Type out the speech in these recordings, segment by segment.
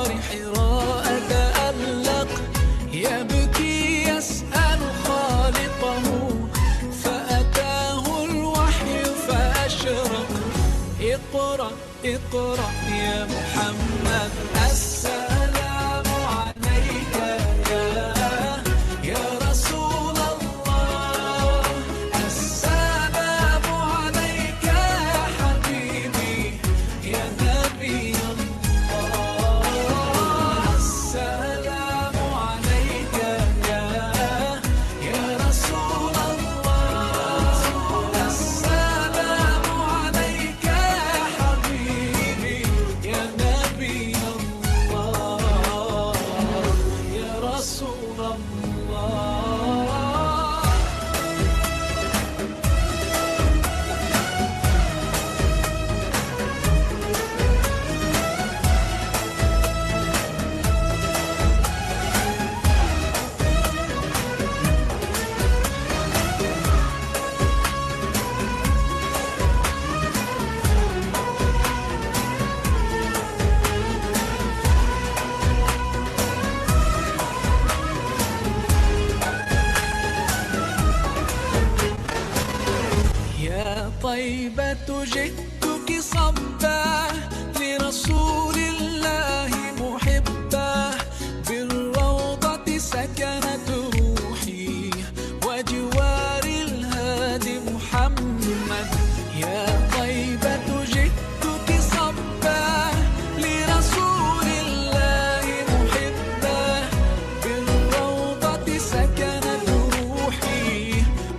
غار حراء تألق يبكي يسأل خالقه فأتاه الوحي فأشرق اقرأ اقرأ يا محمد السلام عليك يا رسول الله السلام عليك يا حبيبي يا نبي الله السلام عليك يا رسول الله السلام عليك يا حبيبي يا نبي الله يا رسول الله. يا طيبة جئتك صبا لرسول الله محبا بالروضة سكنت روحي وجوار الهادي محمد. يا طيبة جئتك صبا لرسول الله محبا بالروضة سكنت روحي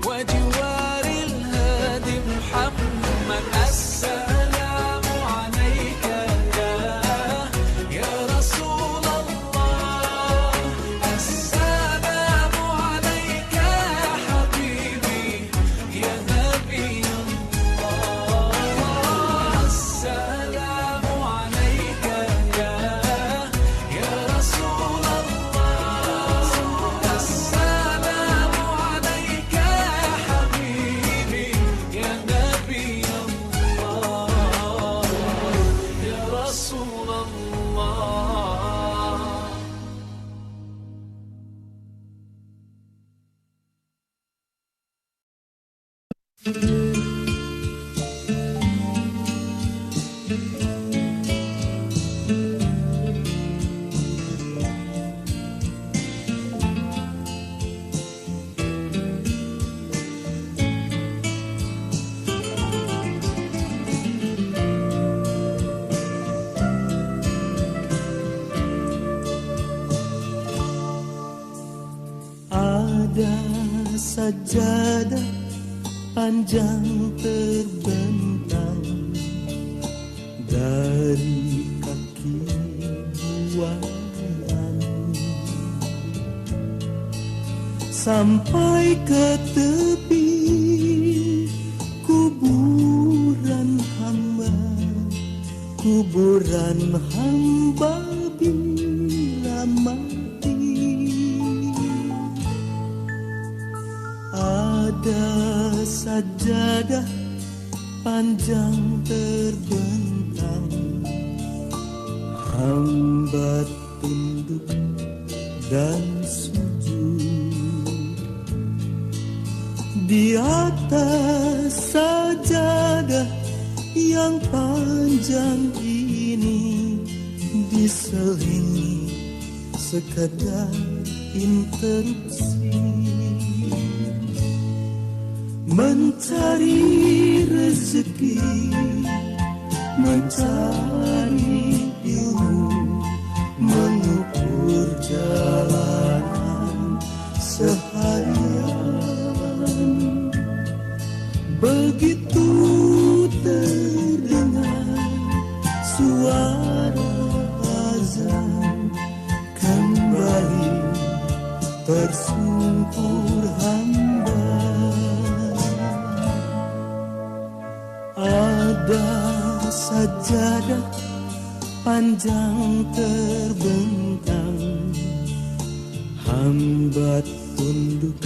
وجوار الهادي محمد. السلام عليك يا رسول الله السلام عليك يا حبيبي يا نبي الله السلام عليك يا رسول الله السلام عليك يا حبيبي يا نبي الله يا رسول الله. Ada sajadah panjang terbentang dari kaki buayan sampai ke tepi kuburan hamba bila mati. Ada sajadah panjang terbentang hamba tunduk dan sujud di atas sajadah yang panjang ini diselingi sekadar interupsi mencari rezeki, mencari ilmu, mengukur jalanan seharian. Begitu terdengar suara azan, kembali tersungkur hamba. Ada sajadah panjang terbentang, hamba tunduk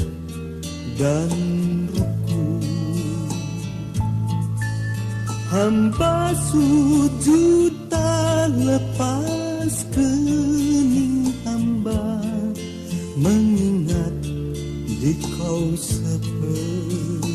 dan ruku, hamba sujud tak lepas kening hamba mengingat di kau sepenuhnya.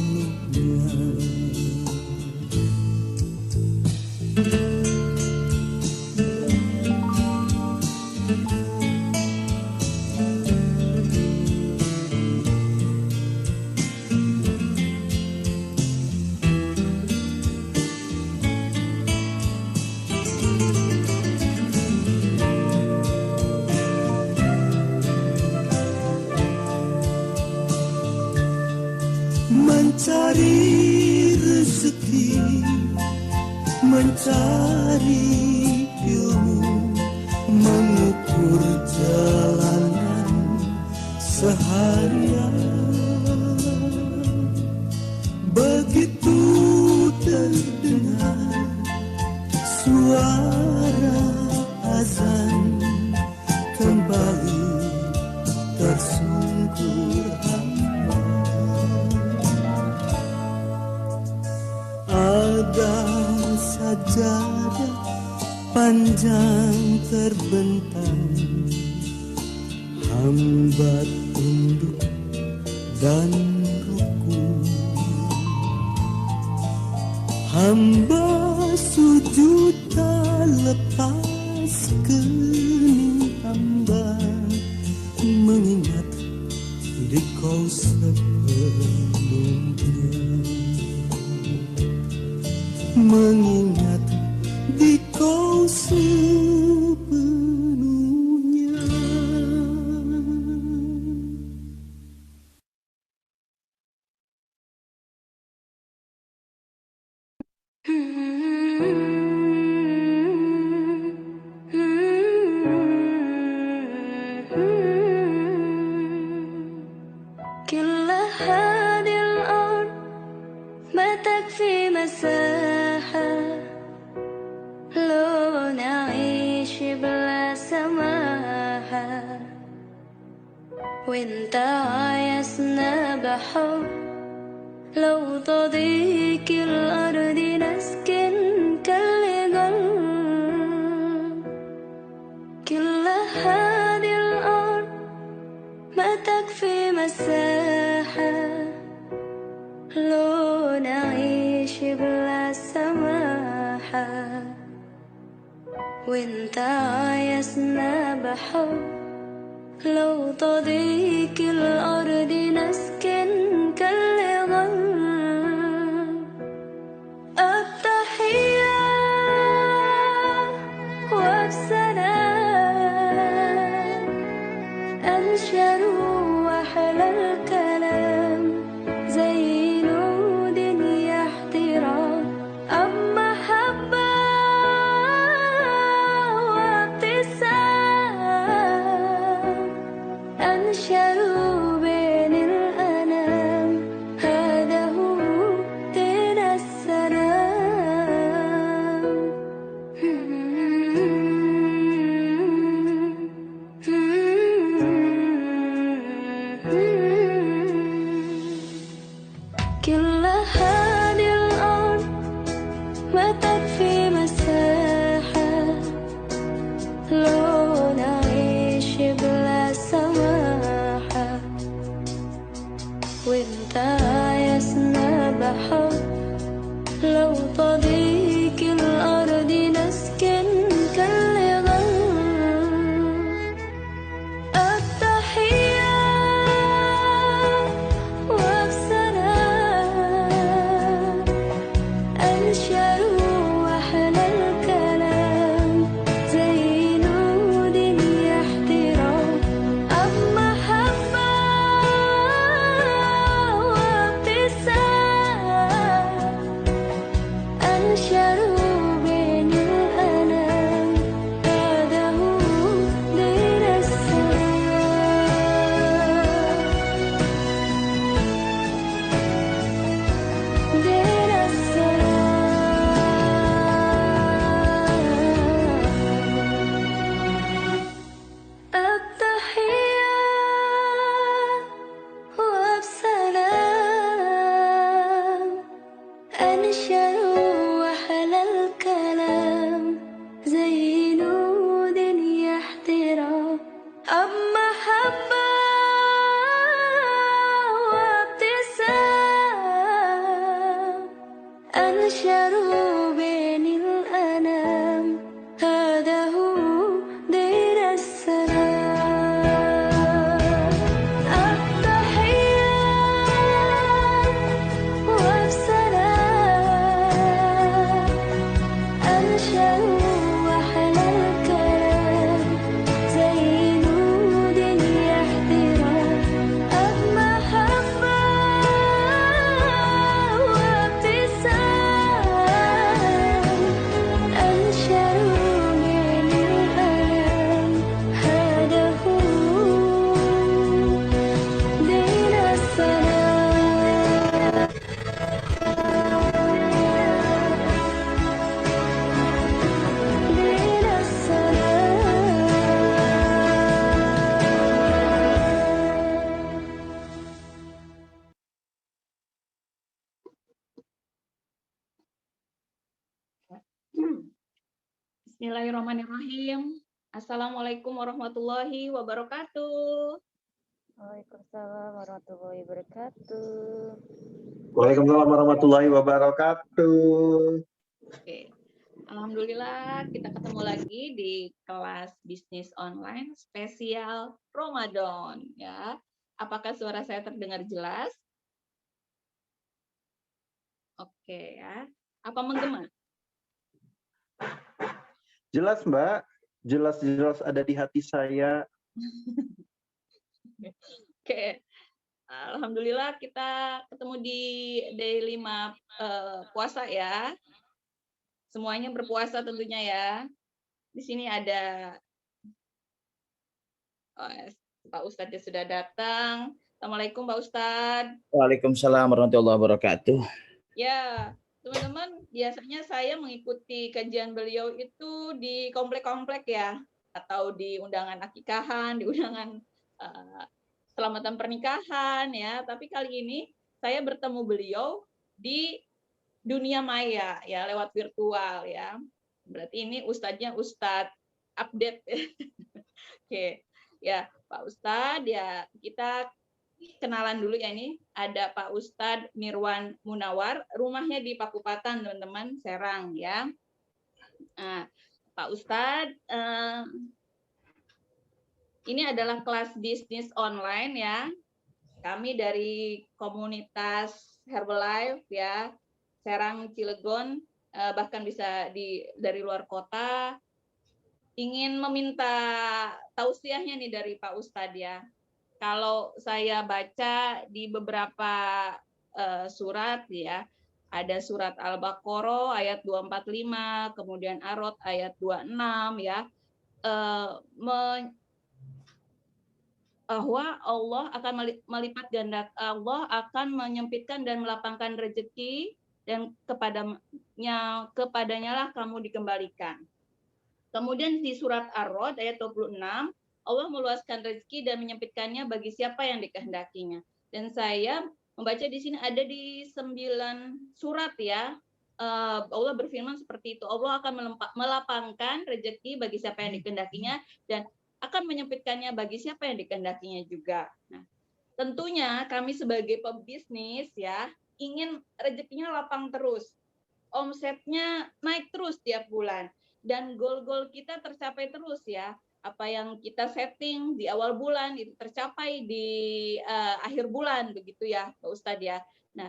Mencari rezeki, mencari ilmu, mengukur jalanan seharian. Begitu terdengar suara azan, kembali tersungkur hamba. Ada sajadah panjang terbentang, hamba tunduk dan rukuk. Hamba sujud tak lepas kening hamba mengingat di kau sepenuhnya. Mengingat di kau sepenuhnya. كل هذه الأرض ما تكفي مساحة لو نعيش بلا سماحة وانت عايزنا بحب لو تضيق الأرض نسكن كالجل كل هذه الأرض ما تكفي مساحة لو نعيش بلا سماحة وانت عايزنا بحب لو تضيق الأرض نسكن كالغل التحية والسلام أنشروا أحلى الكلام زي نود يا احترام أما محبة وابتسام أنشروا بين الأنام هذه Bismillahirrahmanirrahim. Assalamualaikum warahmatullahi wabarakatuh. Waalaikumsalam warahmatullahi wabarakatuh. Waalaikumsalam warahmatullahi wabarakatuh. Oke. Alhamdulillah kita ketemu lagi di kelas bisnis online spesial Ramadan ya. Apakah suara saya terdengar jelas? Oke ya. Apa menggema? Jelas Mbak, jelas-jelas ada di hati saya. Oke. Alhamdulillah kita ketemu di day 5 puasa ya. Semuanya berpuasa tentunya ya. Di sini ada Pak Ustadz sudah datang. Assalamualaikum Pak Ustadz. Waalaikumsalam warahmatullahi wabarakatuh. Ya, teman-teman, biasanya saya mengikuti kajian beliau itu di komplek-komplek ya, atau di undangan akikahan, di undangan selamatan pernikahan ya. Tapi kali ini saya bertemu beliau di dunia maya ya, lewat virtual ya. Berarti ini ustadznya Ustadz update. Oke, ya Pak Ustadz ya, kita kenalan dulu ya. Ini ada Pak Ustadz Mirwan Munawar, rumahnya di Pakupatan teman-teman, Serang ya. Nah, Pak Ustadz, ini adalah kelas bisnis online ya. Kami dari komunitas Herbalife ya, Serang, Cilegon, bahkan bisa dari luar kota, ingin meminta tausiahnya nih dari Pak Ustadz ya. Kalau saya baca di beberapa surat ya, ada surat Al-Baqarah ayat 245, kemudian Ar-Rod ayat 26 ya, bahwa Allah akan melipat ganda, Allah akan menyempitkan dan melapangkan rezeki, dan kepadanya lah kamu dikembalikan. Kemudian di surat Ar-Rod ayat 26, Allah meluaskan rezeki dan menyempitkannya bagi siapa yang dikehendakinya. Dan saya membaca di sini ada di 9 surat ya. Allah berfirman seperti itu. Allah akan melapangkan rezeki bagi siapa yang dikehendakinya dan akan menyempitkannya bagi siapa yang dikehendakinya juga. Nah, tentunya kami sebagai pebisnis ya ingin rezekinya lapang terus, omsetnya naik terus tiap bulan, dan goal-goal kita tercapai terus ya. Apa yang kita setting di awal bulan itu tercapai di akhir bulan, begitu ya Pak Ustadz ya. Nah,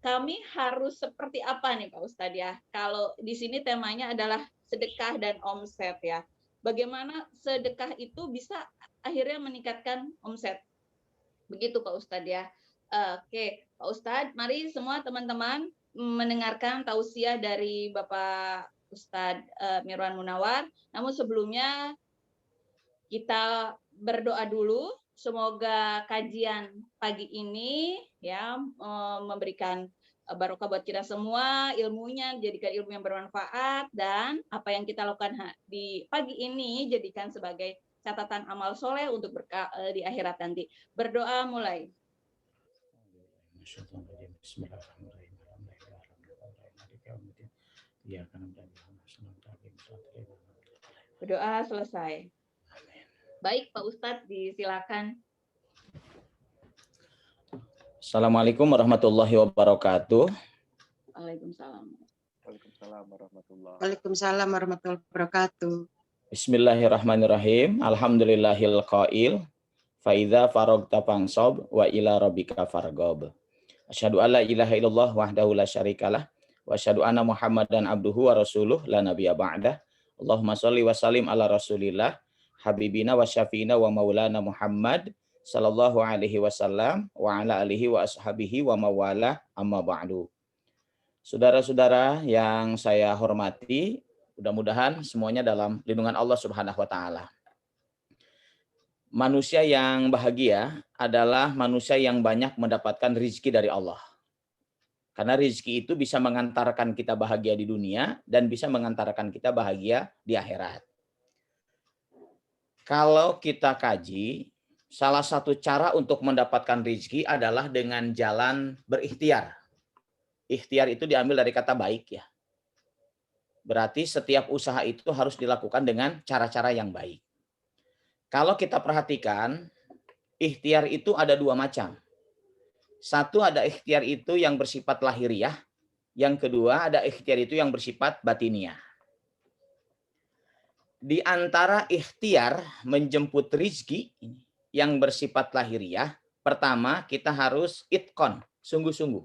kami harus seperti apa nih Pak Ustadz ya? Kalau di sini temanya adalah sedekah dan omset ya. Bagaimana sedekah itu bisa akhirnya meningkatkan omset? Begitu Pak Ustadz ya. Oke, Pak Ustadz, mari semua teman-teman mendengarkan tausiah dari Bapak Ustadz Mirwan Munawar. Namun sebelumnya kita berdoa dulu, semoga kajian pagi ini ya memberikan barokah buat kita semua, ilmunya jadikan ilmu yang bermanfaat, dan apa yang kita lakukan di pagi ini jadikan sebagai catatan amal soleh untuk berkah di akhirat nanti. Berdoa mulai. Berdoa selesai. Baik, Pak Ustadz, disilakan. Assalamualaikum warahmatullahi wabarakatuh. Waalaikumsalam. Waalaikumsalam warahmatullahi wabarakatuh. Bismillahirrahmanirrahim. Alhamdulillahil qail. Fa idza faragta fansab wa ila rabbika farghab. Asyhadu an la ilaha illallah wahdahu la syarikalah wa asyhadu anna Muhammadan abduhu wa rasuluh la nabiyya ba'dah. Allahumma shalli wa sallim ala Rasulillah habibina wa syafiina wa maulana Muhammad sallallahu alaihi wasallam wa ala alihi wa ashabihi wa mawala amma ba'du. Saudara-saudara yang saya hormati, mudah-mudahan semuanya dalam lindungan Allah Subhanahu wa taala. Manusia yang bahagia adalah manusia yang banyak mendapatkan rezeki dari Allah. Karena rezeki itu bisa mengantarkan kita bahagia di dunia dan bisa mengantarkan kita bahagia di akhirat. Kalau kita kaji, salah satu cara untuk mendapatkan rezeki adalah dengan jalan berikhtiar. Ikhtiar itu diambil dari kata baik ya. Berarti setiap usaha itu harus dilakukan dengan cara-cara yang baik. Kalau kita perhatikan, ikhtiar itu ada dua macam. Satu ada ikhtiar itu yang bersifat lahiriah, yang kedua ada ikhtiar itu yang bersifat batiniah. Di antara ikhtiar menjemput rizki yang bersifat lahiriah, pertama kita harus itkon, sungguh-sungguh.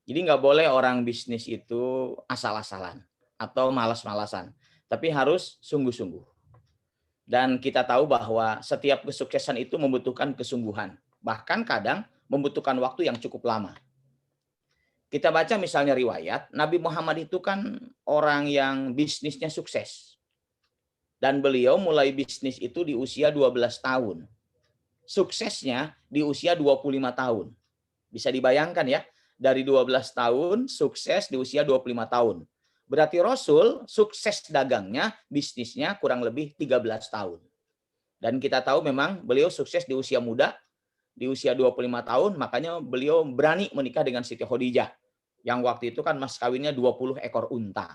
Jadi nggak boleh orang bisnis itu asal-asalan atau malas-malasan, tapi harus sungguh-sungguh. Dan kita tahu bahwa setiap kesuksesan itu membutuhkan kesungguhan, bahkan kadang membutuhkan waktu yang cukup lama. Kita baca misalnya riwayat, Nabi Muhammad itu kan orang yang bisnisnya sukses. Dan beliau mulai bisnis itu di usia 12 tahun. Suksesnya di usia 25 tahun. Bisa dibayangkan ya, dari 12 tahun sukses di usia 25 tahun. Berarti Rasul sukses dagangnya, bisnisnya kurang lebih 13 tahun. Dan kita tahu memang beliau sukses di usia muda, di usia 25 tahun, makanya beliau berani menikah dengan Siti Khadijah. Yang waktu itu kan mas kawinnya 20 ekor unta.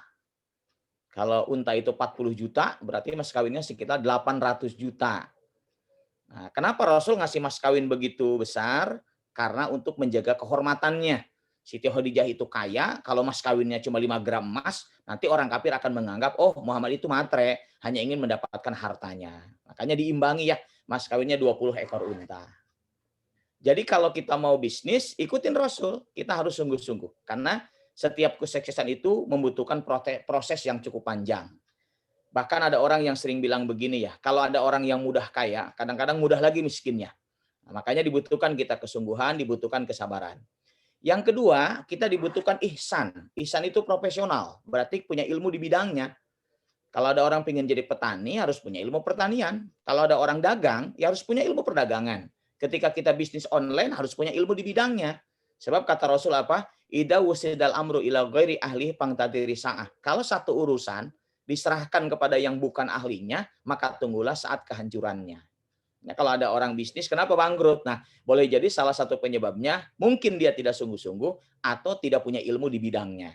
Kalau unta itu 40 juta, berarti mas kawinnya sekitar 800 juta. Nah, kenapa Rasul ngasih mas kawin begitu besar? Karena untuk menjaga kehormatannya. Siti Khadijah itu kaya, kalau mas kawinnya cuma 5 gram emas, nanti orang kafir akan menganggap, oh Muhammad itu matre, hanya ingin mendapatkan hartanya. Makanya diimbangi ya, mas kawinnya 20 ekor unta. Jadi kalau kita mau bisnis, ikutin Rasul. Kita harus sungguh-sungguh. Karena setiap kesuksesan itu membutuhkan proses yang cukup panjang. Bahkan ada orang yang sering bilang begini ya, kalau ada orang yang mudah kaya, kadang-kadang mudah lagi miskinnya. Nah, makanya dibutuhkan kita kesungguhan, dibutuhkan kesabaran. Yang kedua, kita dibutuhkan ihsan. Ihsan itu profesional, berarti punya ilmu di bidangnya. Kalau ada orang pengen jadi petani, harus punya ilmu pertanian. Kalau ada orang dagang, ya harus punya ilmu perdagangan. Ketika kita bisnis online, harus punya ilmu di bidangnya. Sebab kata Rasul apa? Idza wusidal amru ila ghairi ahli pangtadiri sa'ah. Kalau satu urusan diserahkan kepada yang bukan ahlinya, maka tunggulah saat kehancurannya. Nah, kalau ada orang bisnis, kenapa bangkrut? Nah, boleh jadi salah satu penyebabnya mungkin dia tidak sungguh-sungguh atau tidak punya ilmu di bidangnya.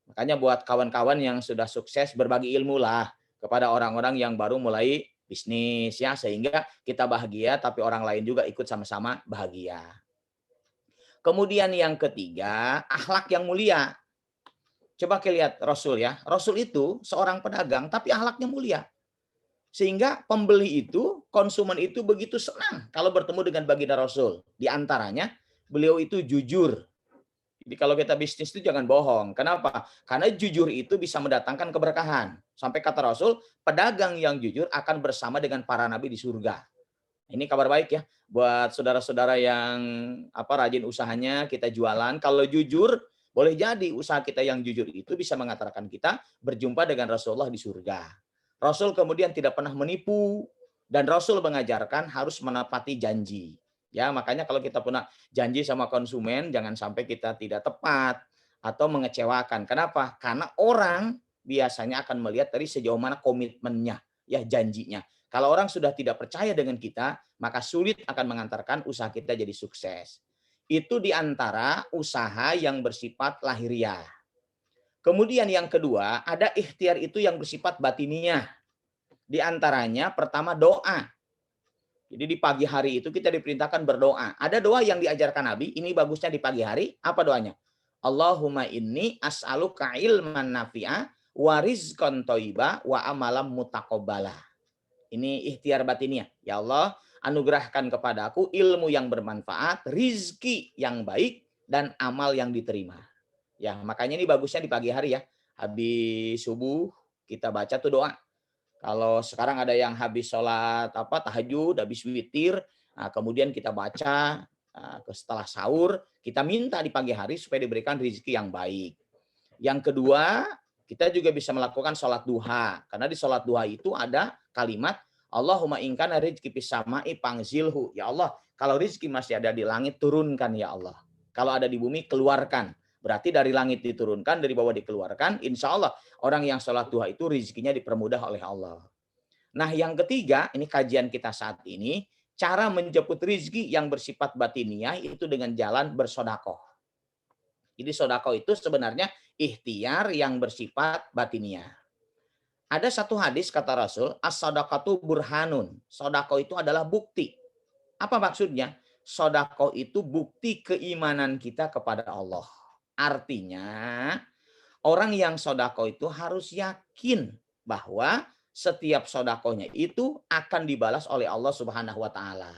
Makanya buat kawan-kawan yang sudah sukses, berbagi ilmu lah kepada orang-orang yang baru mulai bisnis ya, sehingga kita bahagia tapi orang lain juga ikut sama-sama bahagia. Kemudian yang ketiga, akhlak yang mulia. Coba kita lihat Rasul ya. Rasul itu seorang pedagang tapi akhlaknya mulia. Sehingga pembeli itu, konsumen itu begitu senang kalau bertemu dengan baginda Rasul. Di antaranya, beliau itu jujur. Jadi kalau kita bisnis itu jangan bohong. Kenapa? Karena jujur itu bisa mendatangkan keberkahan. Sampai kata Rasul, pedagang yang jujur akan bersama dengan para nabi di surga. Ini kabar baik ya buat saudara-saudara yang rajin usahanya, kita jualan. Kalau jujur, boleh jadi usaha kita yang jujur itu bisa mengantarkan kita berjumpa dengan Rasulullah di surga. Rasul kemudian tidak pernah menipu dan Rasul mengajarkan harus menepati janji. Ya, makanya kalau kita punya janji sama konsumen jangan sampai kita tidak tepat atau mengecewakan. Kenapa? Karena orang biasanya akan melihat dari sejauh mana komitmennya, ya janjinya. Kalau orang sudah tidak percaya dengan kita, maka sulit akan mengantarkan usaha kita jadi sukses. Itu diantara usaha yang bersifat lahiriah. Kemudian yang kedua, ada ikhtiar itu yang bersifat batiniah. Di antaranya pertama doa. Jadi di pagi hari itu kita diperintahkan berdoa. Ada doa yang diajarkan Nabi, ini bagusnya di pagi hari. Apa doanya? Allahumma inni as'aluka ilman nafi'a wa rizqan thayyiba wa amalan mutaqabbala. Ini ikhtiar batiniah. Ya Allah, anugerahkan kepadaku ilmu yang bermanfaat, rizki yang baik, dan amal yang diterima. Ya, makanya ini bagusnya di pagi hari ya. Habis subuh kita baca tuh doa. Kalau sekarang ada yang habis sholat tahajud, habis witir, nah, kemudian kita baca setelah sahur, kita minta di pagi hari supaya diberikan rizki yang baik. Yang kedua, kita juga bisa melakukan sholat duha. Karena di sholat duha itu ada kalimat Allahumma ingkana rizki fis sama'i pangzilhu. Ya Allah, kalau rizki masih ada di langit, turunkan ya Allah. Kalau ada di bumi, keluarkan. Berarti dari langit diturunkan, dari bawah dikeluarkan. Insya Allah, orang yang sholat duha itu rizkinya dipermudah oleh Allah. Nah, yang ketiga, ini kajian kita saat ini, cara menjemput rizki yang bersifat batiniah itu dengan jalan bersodakoh. Jadi sodakoh itu sebenarnya ikhtiar yang bersifat batiniah. Ada satu hadis kata Rasul, as-sadaqatu burhanun. Sedekah itu adalah bukti. Apa maksudnya? Sedekah itu bukti keimanan kita kepada Allah. Artinya, orang yang sedekah itu harus yakin bahwa setiap sedekahnya itu akan dibalas oleh Allah Subhanahu wa taala.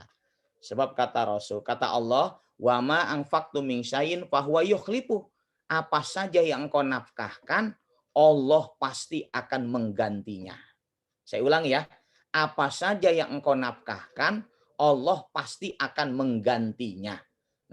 Sebab kata Rasul, kata Allah, "Wa ma anfaqtum min syai'in fahuwa yukhlifu." Apa saja yang engkau nafkahkan, Allah pasti akan menggantinya. Saya ulang ya. Apa saja yang engkau nafkahkan, Allah pasti akan menggantinya.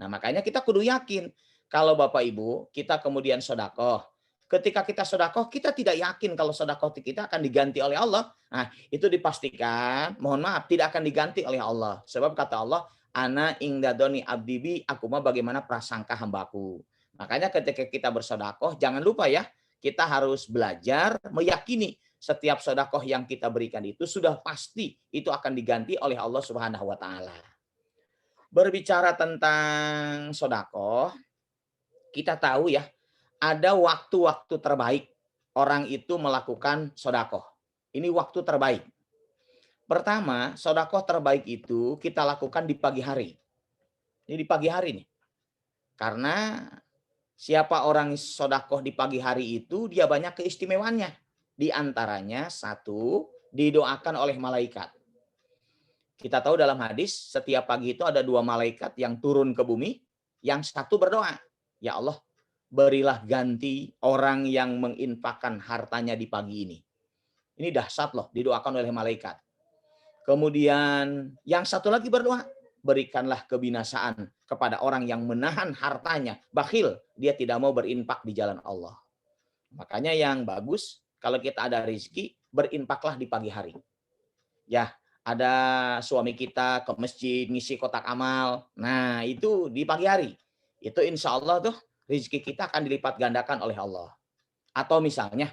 Nah, makanya kita kudu yakin. Kalau Bapak Ibu, kita kemudian sedekah. Ketika kita sedekah, kita tidak yakin kalau sedekah kita akan diganti oleh Allah. Nah, itu dipastikan, mohon maaf, tidak akan diganti oleh Allah. Sebab kata Allah, ana ingdadoni abdibi, aku mah bagaimana prasangka hambaku. Makanya ketika kita bersedekah, jangan lupa ya, kita harus belajar meyakini setiap sedekah yang kita berikan itu sudah pasti itu akan diganti oleh Allah Subhanahu wa taala. Berbicara tentang sedekah, kita tahu ya, ada waktu-waktu terbaik orang itu melakukan sedekah. Ini waktu terbaik. Pertama, sedekah terbaik itu kita lakukan di pagi hari. Ini di pagi hari nih. Karena siapa orang sedekah di pagi hari itu, dia banyak keistimewaannya. Di antaranya satu, didoakan oleh malaikat. Kita tahu dalam hadis, setiap pagi itu ada 2 malaikat yang turun ke bumi, yang satu berdoa, ya Allah, berilah ganti orang yang menginfakkan hartanya di pagi ini. Ini dahsyat loh, didoakan oleh malaikat. Kemudian yang satu lagi berdoa, berikanlah kebinasaan kepada orang yang menahan hartanya, bakhil, dia tidak mau berinfak di jalan Allah. Makanya yang bagus, kalau kita ada rezeki, berinfaklah di pagi hari. Ya, ada suami kita ke masjid, ngisi kotak amal. Nah, itu di pagi hari. Itu insya Allah tuh rezeki kita akan dilipat gandakan oleh Allah. Atau misalnya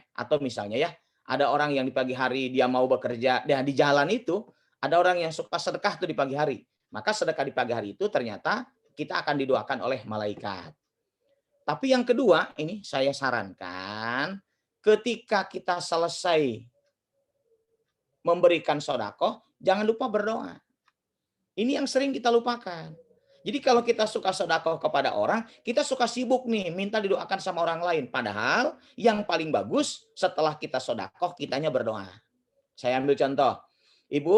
ya, ada orang yang di pagi hari dia mau bekerja, dan di jalan itu ada orang yang suka sedekah tuh di pagi hari. Maka sedekah di pagi hari itu ternyata kita akan didoakan oleh malaikat. Tapi yang kedua, ini saya sarankan, ketika kita selesai memberikan sedekah, jangan lupa berdoa. Ini yang sering kita lupakan. Jadi kalau kita suka sedekah kepada orang, kita suka sibuk nih, minta didoakan sama orang lain. Padahal yang paling bagus setelah kita sedekah, kitanya berdoa. Saya ambil contoh. Ibu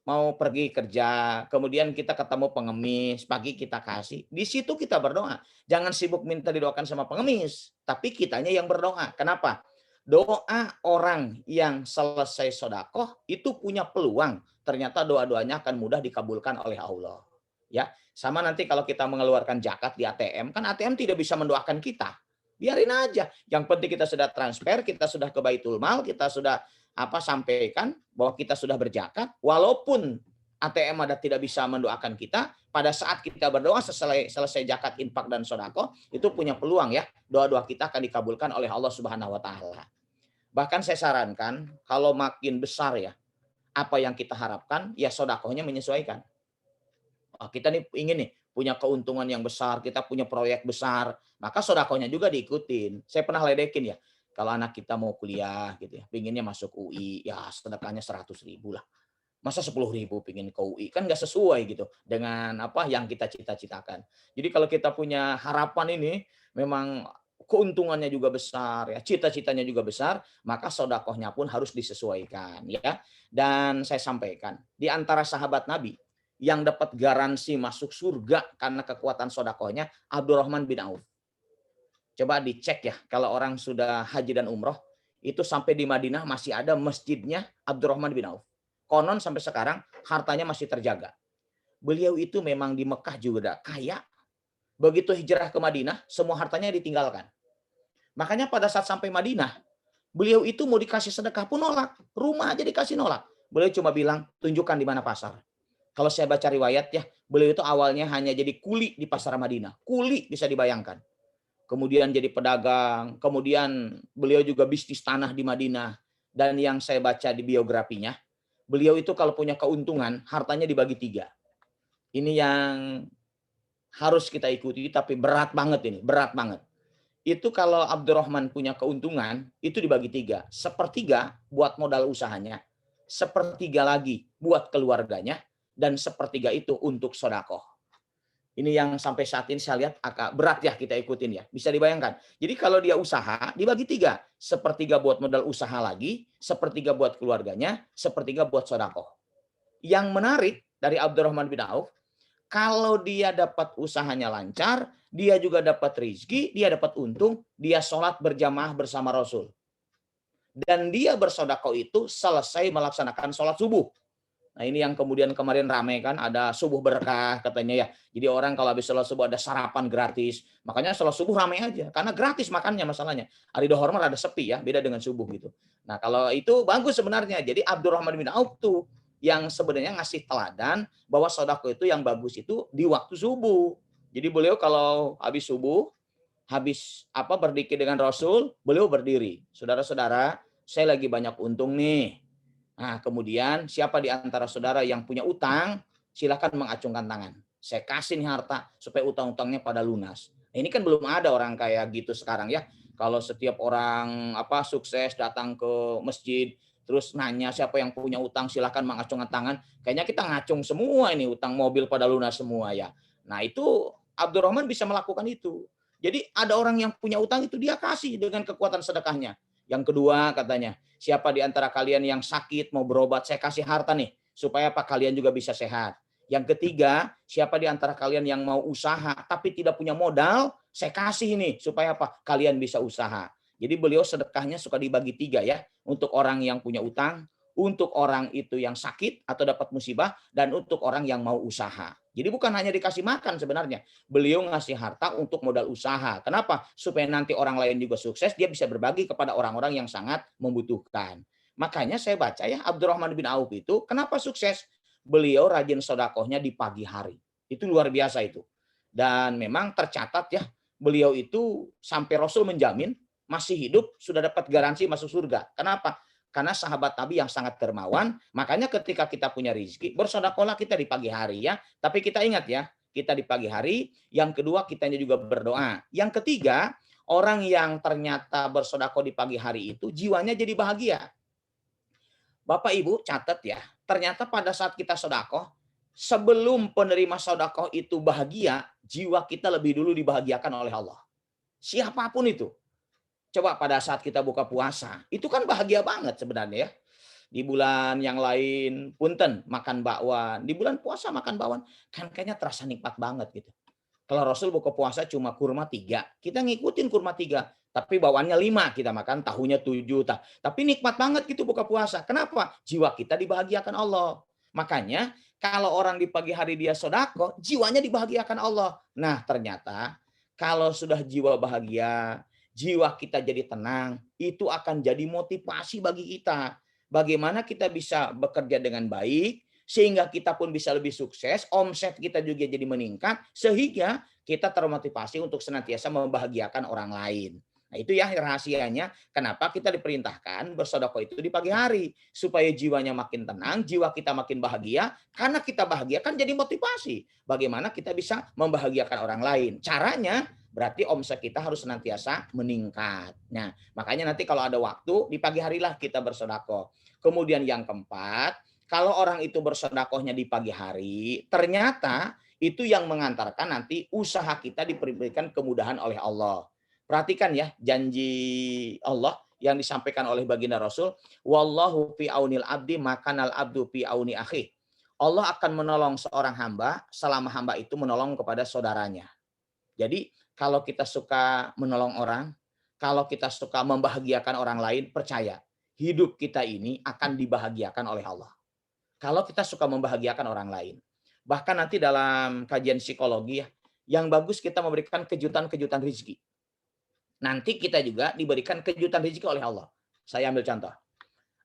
mau pergi kerja, kemudian kita ketemu pengemis, pagi kita kasih. Di situ kita berdoa. Jangan sibuk minta didoakan sama pengemis, tapi kitanya yang berdoa. Kenapa? Doa orang yang selesai sedekah itu punya peluang. Ternyata doa-doanya akan mudah dikabulkan oleh Allah. Ya, sama nanti kalau kita mengeluarkan zakat di ATM, kan ATM tidak bisa mendoakan kita. Biarin aja. Yang penting kita sudah transfer, kita sudah ke Baitul Mal, kita sudah sampaikan bahwa kita sudah berzakat, walaupun ATM ada tidak bisa mendoakan kita, pada saat kita berdoa selesai zakat, infak dan sedekah, itu punya peluang ya, doa-doa kita akan dikabulkan oleh Allah Subhanahu wa taala. Bahkan saya sarankan kalau makin besar ya apa yang kita harapkan, ya sedekahnya menyesuaikan. Kita nih ingin nih punya keuntungan yang besar, kita punya proyek besar, maka sedekahnya juga diikutin. Saya pernah ledekin ya, kalau anak kita mau kuliah gitu ya, pinginnya masuk UI, ya sedekahnya 100.000 lah. Masa 10.000 pingin ke UI, kan nggak sesuai gitu dengan apa yang kita cita-citakan. Jadi kalau kita punya harapan ini, memang keuntungannya juga besar, ya cita-citanya juga besar, maka sedekahnya pun harus disesuaikan ya. Dan saya sampaikan, di antara sahabat Nabi yang dapat garansi masuk surga karena kekuatan sedekahnya, Abdurrahman bin Auf. Coba dicek ya, kalau orang sudah haji dan umroh, itu sampai di Madinah masih ada masjidnya Abdurrahman bin Auf. Konon sampai sekarang hartanya masih terjaga. Beliau itu memang di Mekah juga kaya. Begitu hijrah ke Madinah, semua hartanya ditinggalkan. Makanya pada saat sampai Madinah, beliau itu mau dikasih sedekah pun nolak. Rumah aja dikasih nolak. Beliau cuma bilang, tunjukkan di mana pasar. Kalau saya baca riwayat ya, beliau itu awalnya hanya jadi kuli di pasar Madinah. Kuli bisa dibayangkan. Kemudian jadi pedagang, kemudian beliau juga bisnis tanah di Madinah. Dan yang saya baca di biografinya, beliau itu kalau punya keuntungan, hartanya dibagi 3. Ini yang harus kita ikuti, tapi berat banget ini, berat banget. itu kalau Abdurrahman punya keuntungan, itu dibagi 3. Sepertiga buat modal usahanya, sepertiga lagi buat keluarganya, dan sepertiga itu untuk sodakoh. Ini yang sampai saat ini saya lihat agak berat ya kita ikutin ya. Bisa dibayangkan. Jadi kalau dia usaha, dibagi 3. Sepertiga buat modal usaha lagi, sepertiga buat keluarganya, sepertiga buat sodakoh. Yang menarik dari Abdurrahman bin Auf, kalau dia dapat usahanya lancar, dia juga dapat rizki, dia dapat untung, dia sholat berjamaah bersama Rasul. Dan dia bersodakoh itu selesai melaksanakan sholat subuh. Nah ini yang kemudian kemarin ramai kan, ada subuh berkah katanya ya. Jadi orang kalau habis sholat subuh ada sarapan gratis. Makanya sholat subuh ramai aja, karena gratis makannya masalahnya. Hari hormat ada sepi ya, beda dengan subuh gitu. Nah kalau itu bagus sebenarnya. Jadi Abdurrahman bin Auf tuh yang sebenarnya ngasih teladan bahwa sedekah itu yang bagus itu di waktu subuh. Jadi beliau kalau habis subuh, habis berdikir dengan Rasul, beliau berdiri. Saudara-saudara, saya lagi banyak untung nih. Nah, kemudian siapa di antara saudara yang punya utang, silakan mengacungkan tangan. Saya kasih nih harta supaya utang-utangnya pada lunas. Nah, ini kan belum ada orang kayak gitu sekarang ya. Kalau setiap orang sukses datang ke masjid, terus nanya siapa yang punya utang, silakan mengacungkan tangan. Kayaknya kita ngacung semua ini, utang mobil pada lunas semua ya. Nah, itu Abdurrahman bisa melakukan itu. Jadi ada orang yang punya utang itu dia kasih dengan kekuatan sedekahnya. Yang kedua katanya, siapa di antara kalian yang sakit mau berobat, saya kasih harta nih supaya kalian juga bisa sehat. Yang ketiga, siapa di antara kalian yang mau usaha tapi tidak punya modal, saya kasih nih supaya kalian bisa usaha. Jadi beliau sedekahnya suka dibagi 3 ya, untuk orang yang punya utang, untuk orang itu yang sakit atau dapat musibah, dan untuk orang yang mau usaha. Jadi bukan hanya dikasih makan sebenarnya. Beliau ngasih harta untuk modal usaha. Kenapa? Supaya nanti orang lain juga sukses, dia bisa berbagi kepada orang-orang yang sangat membutuhkan. Makanya saya baca ya, Abdurrahman bin Auf itu kenapa sukses? Beliau rajin sodakohnya di pagi hari. Itu luar biasa itu. Dan memang tercatat ya, beliau itu sampai Rasul menjamin masih hidup sudah dapat garansi masuk surga. Kenapa? Karena sahabat Nabi yang sangat dermawan, makanya ketika kita punya rezeki, bersedekahlah kita di pagi hari ya. Tapi kita ingat ya, kita di pagi hari. Yang kedua, kitanya juga berdoa. Yang ketiga, orang yang ternyata bersedekah di pagi hari itu jiwanya jadi bahagia. Bapak Ibu catat ya, ternyata pada saat kita sedekah, sebelum penerima sedekah itu bahagia, jiwa kita lebih dulu dibahagiakan oleh Allah. Siapapun itu. Coba pada saat kita buka puasa, itu kan bahagia banget sebenarnya ya. Di bulan yang lain, punten, makan bakwan. Di bulan puasa makan bakwan, kan kayaknya terasa nikmat banget gitu. Kalau Rasul buka puasa cuma kurma 3, kita ngikutin kurma 3. Tapi bakwannya 5, kita makan tahunya 7. Tapi nikmat banget gitu buka puasa. Kenapa? Jiwa kita dibahagiakan Allah. Makanya kalau orang di pagi hari dia sedekah, jiwanya dibahagiakan Allah. Nah ternyata kalau sudah jiwa bahagia, jiwa kita jadi tenang, itu akan jadi motivasi bagi kita. Bagaimana kita bisa bekerja dengan baik, sehingga kita pun bisa lebih sukses, omset kita juga jadi meningkat, sehingga kita termotivasi untuk senantiasa membahagiakan orang lain. Nah itu ya rahasianya, kenapa kita diperintahkan bersedekah itu di pagi hari. Supaya jiwanya makin tenang, jiwa kita makin bahagia, karena kita bahagia kan jadi motivasi. Bagaimana kita bisa membahagiakan orang lain. Caranya, berarti omset kita harus senantiasa meningkat. Nah, makanya nanti kalau ada waktu, di pagi harilah kita bersedekah. Kemudian yang keempat, kalau orang itu bersedekahnya di pagi hari, ternyata itu yang mengantarkan nanti usaha kita diberikan kemudahan oleh Allah. Perhatikan ya, janji Allah yang disampaikan oleh baginda Rasul, wallahu fi aunil abdi makanal abdu fi auni akhi. Allah akan menolong seorang hamba selama hamba itu menolong kepada saudaranya. Jadi kalau kita suka menolong orang, kalau kita suka membahagiakan orang lain, percaya, hidup kita ini akan dibahagiakan oleh Allah. Kalau kita suka membahagiakan orang lain. Bahkan nanti dalam kajian psikologi ya, yang bagus kita memberikan kejutan-kejutan rezeki. Nanti kita juga diberikan kejutan rezeki oleh Allah. Saya ambil contoh.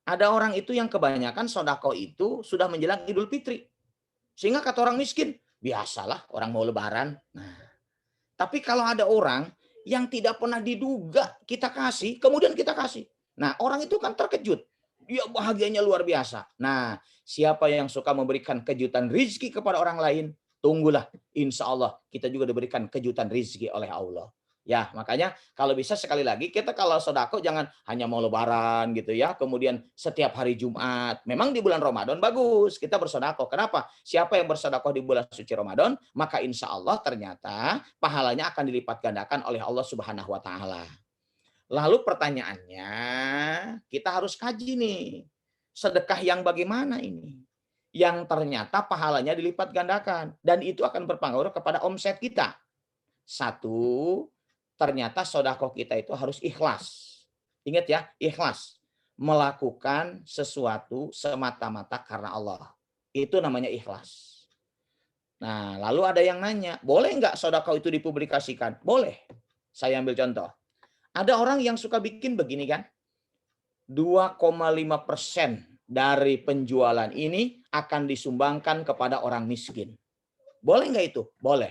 Ada orang itu yang kebanyakan sedekah itu sudah menjelang Idul Fitri. Sehingga kata orang miskin, biasalah orang mau lebaran. Nah, tapi kalau ada orang yang tidak pernah diduga kita kasih, kemudian kita kasih. Nah, orang itu kan terkejut. Dia bahagianya luar biasa. Nah, siapa yang suka memberikan kejutan rezeki kepada orang lain, tunggulah. Insya Allah kita juga diberikan kejutan rezeki oleh Allah. Ya, makanya kalau bisa sekali lagi kita kalau sodako jangan hanya mau lebaran gitu ya, kemudian setiap hari Jumat. Memang di bulan Ramadan bagus kita bersodako. Kenapa? Siapa yang bersodako di bulan suci Ramadan, maka insya Allah ternyata pahalanya akan dilipat gandakan oleh Allah Subhanahu wa Ta'ala. Lalu pertanyaannya, kita harus kaji nih, sedekah yang bagaimana ini? Yang ternyata pahalanya dilipat gandakan dan itu akan berpengaruh kepada omset kita. Satu, ternyata sodako kita itu harus ikhlas. Ingat ya, ikhlas. Melakukan sesuatu semata-mata karena Allah. Itu namanya ikhlas. Nah, lalu ada yang nanya, boleh nggak sodako itu dipublikasikan? Boleh. Saya ambil contoh. Ada orang yang suka bikin begini kan, 2,5% dari penjualan ini akan disumbangkan kepada orang miskin. Boleh nggak itu? Boleh.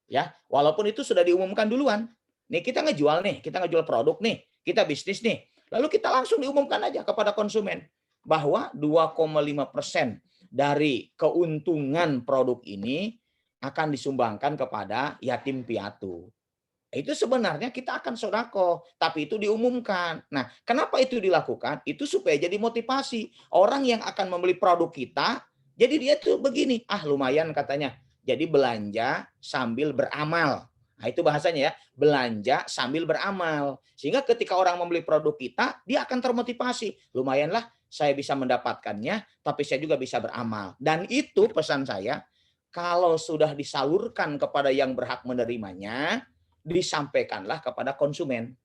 Ya, walaupun itu sudah diumumkan duluan. Nih kita ngejual produk nih, kita bisnis nih. Lalu kita langsung diumumkan aja kepada konsumen bahwa 2,5% dari keuntungan produk ini akan disumbangkan kepada yatim piatu. Itu sebenarnya kita akan sodako, tapi itu diumumkan. Nah, kenapa itu dilakukan? Itu supaya jadi motivasi. Orang yang akan membeli produk kita, jadi dia tuh begini, lumayan katanya. Jadi belanja sambil beramal. Nah, itu bahasanya ya, belanja sambil beramal. Sehingga ketika orang membeli produk kita, dia akan termotivasi. Lumayanlah saya bisa mendapatkannya, tapi saya juga bisa beramal. Dan itu pesan saya, kalau sudah disalurkan kepada yang berhak menerimanya, disampaikanlah kepada konsumen.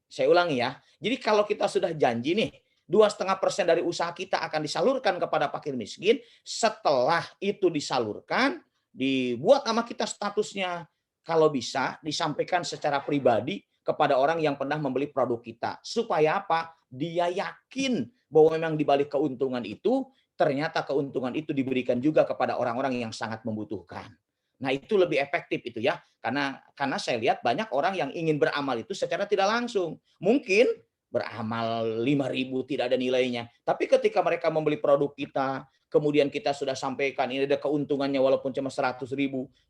Saya ulangi ya. Jadi kalau kita sudah janji nih, 2,5% dari usaha kita akan disalurkan kepada fakir miskin, setelah itu disalurkan, dibuat nama kita statusnya, kalau bisa disampaikan secara pribadi kepada orang yang pernah membeli produk kita. Supaya apa? Dia yakin bahwa memang di balik keuntungan itu, ternyata keuntungan itu diberikan juga kepada orang-orang yang sangat membutuhkan. Nah, itu lebih efektif itu ya. Karena saya lihat banyak orang yang ingin beramal itu secara tidak langsung. Mungkin beramal 5.000 tidak ada nilainya. Tapi ketika mereka membeli produk kita, kemudian kita sudah sampaikan ini ada keuntungannya walaupun cuma 100.000,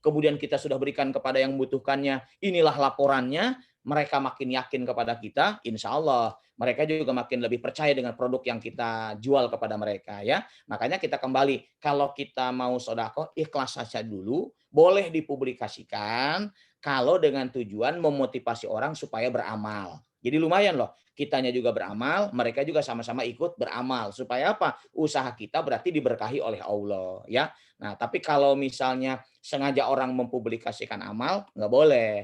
kemudian kita sudah berikan kepada yang membutuhkannya, inilah laporannya, mereka makin yakin kepada kita, insya Allah mereka juga makin lebih percaya dengan produk yang kita jual kepada mereka ya. Makanya kita kembali, kalau kita mau sodako, ikhlas saja dulu, boleh dipublikasikan kalau dengan tujuan memotivasi orang supaya beramal. Jadi lumayan loh, kitanya juga beramal, mereka juga sama-sama ikut beramal. Supaya apa? Usaha kita berarti diberkahi oleh Allah ya. Nah, tapi kalau misalnya sengaja orang mempublikasikan amal, nggak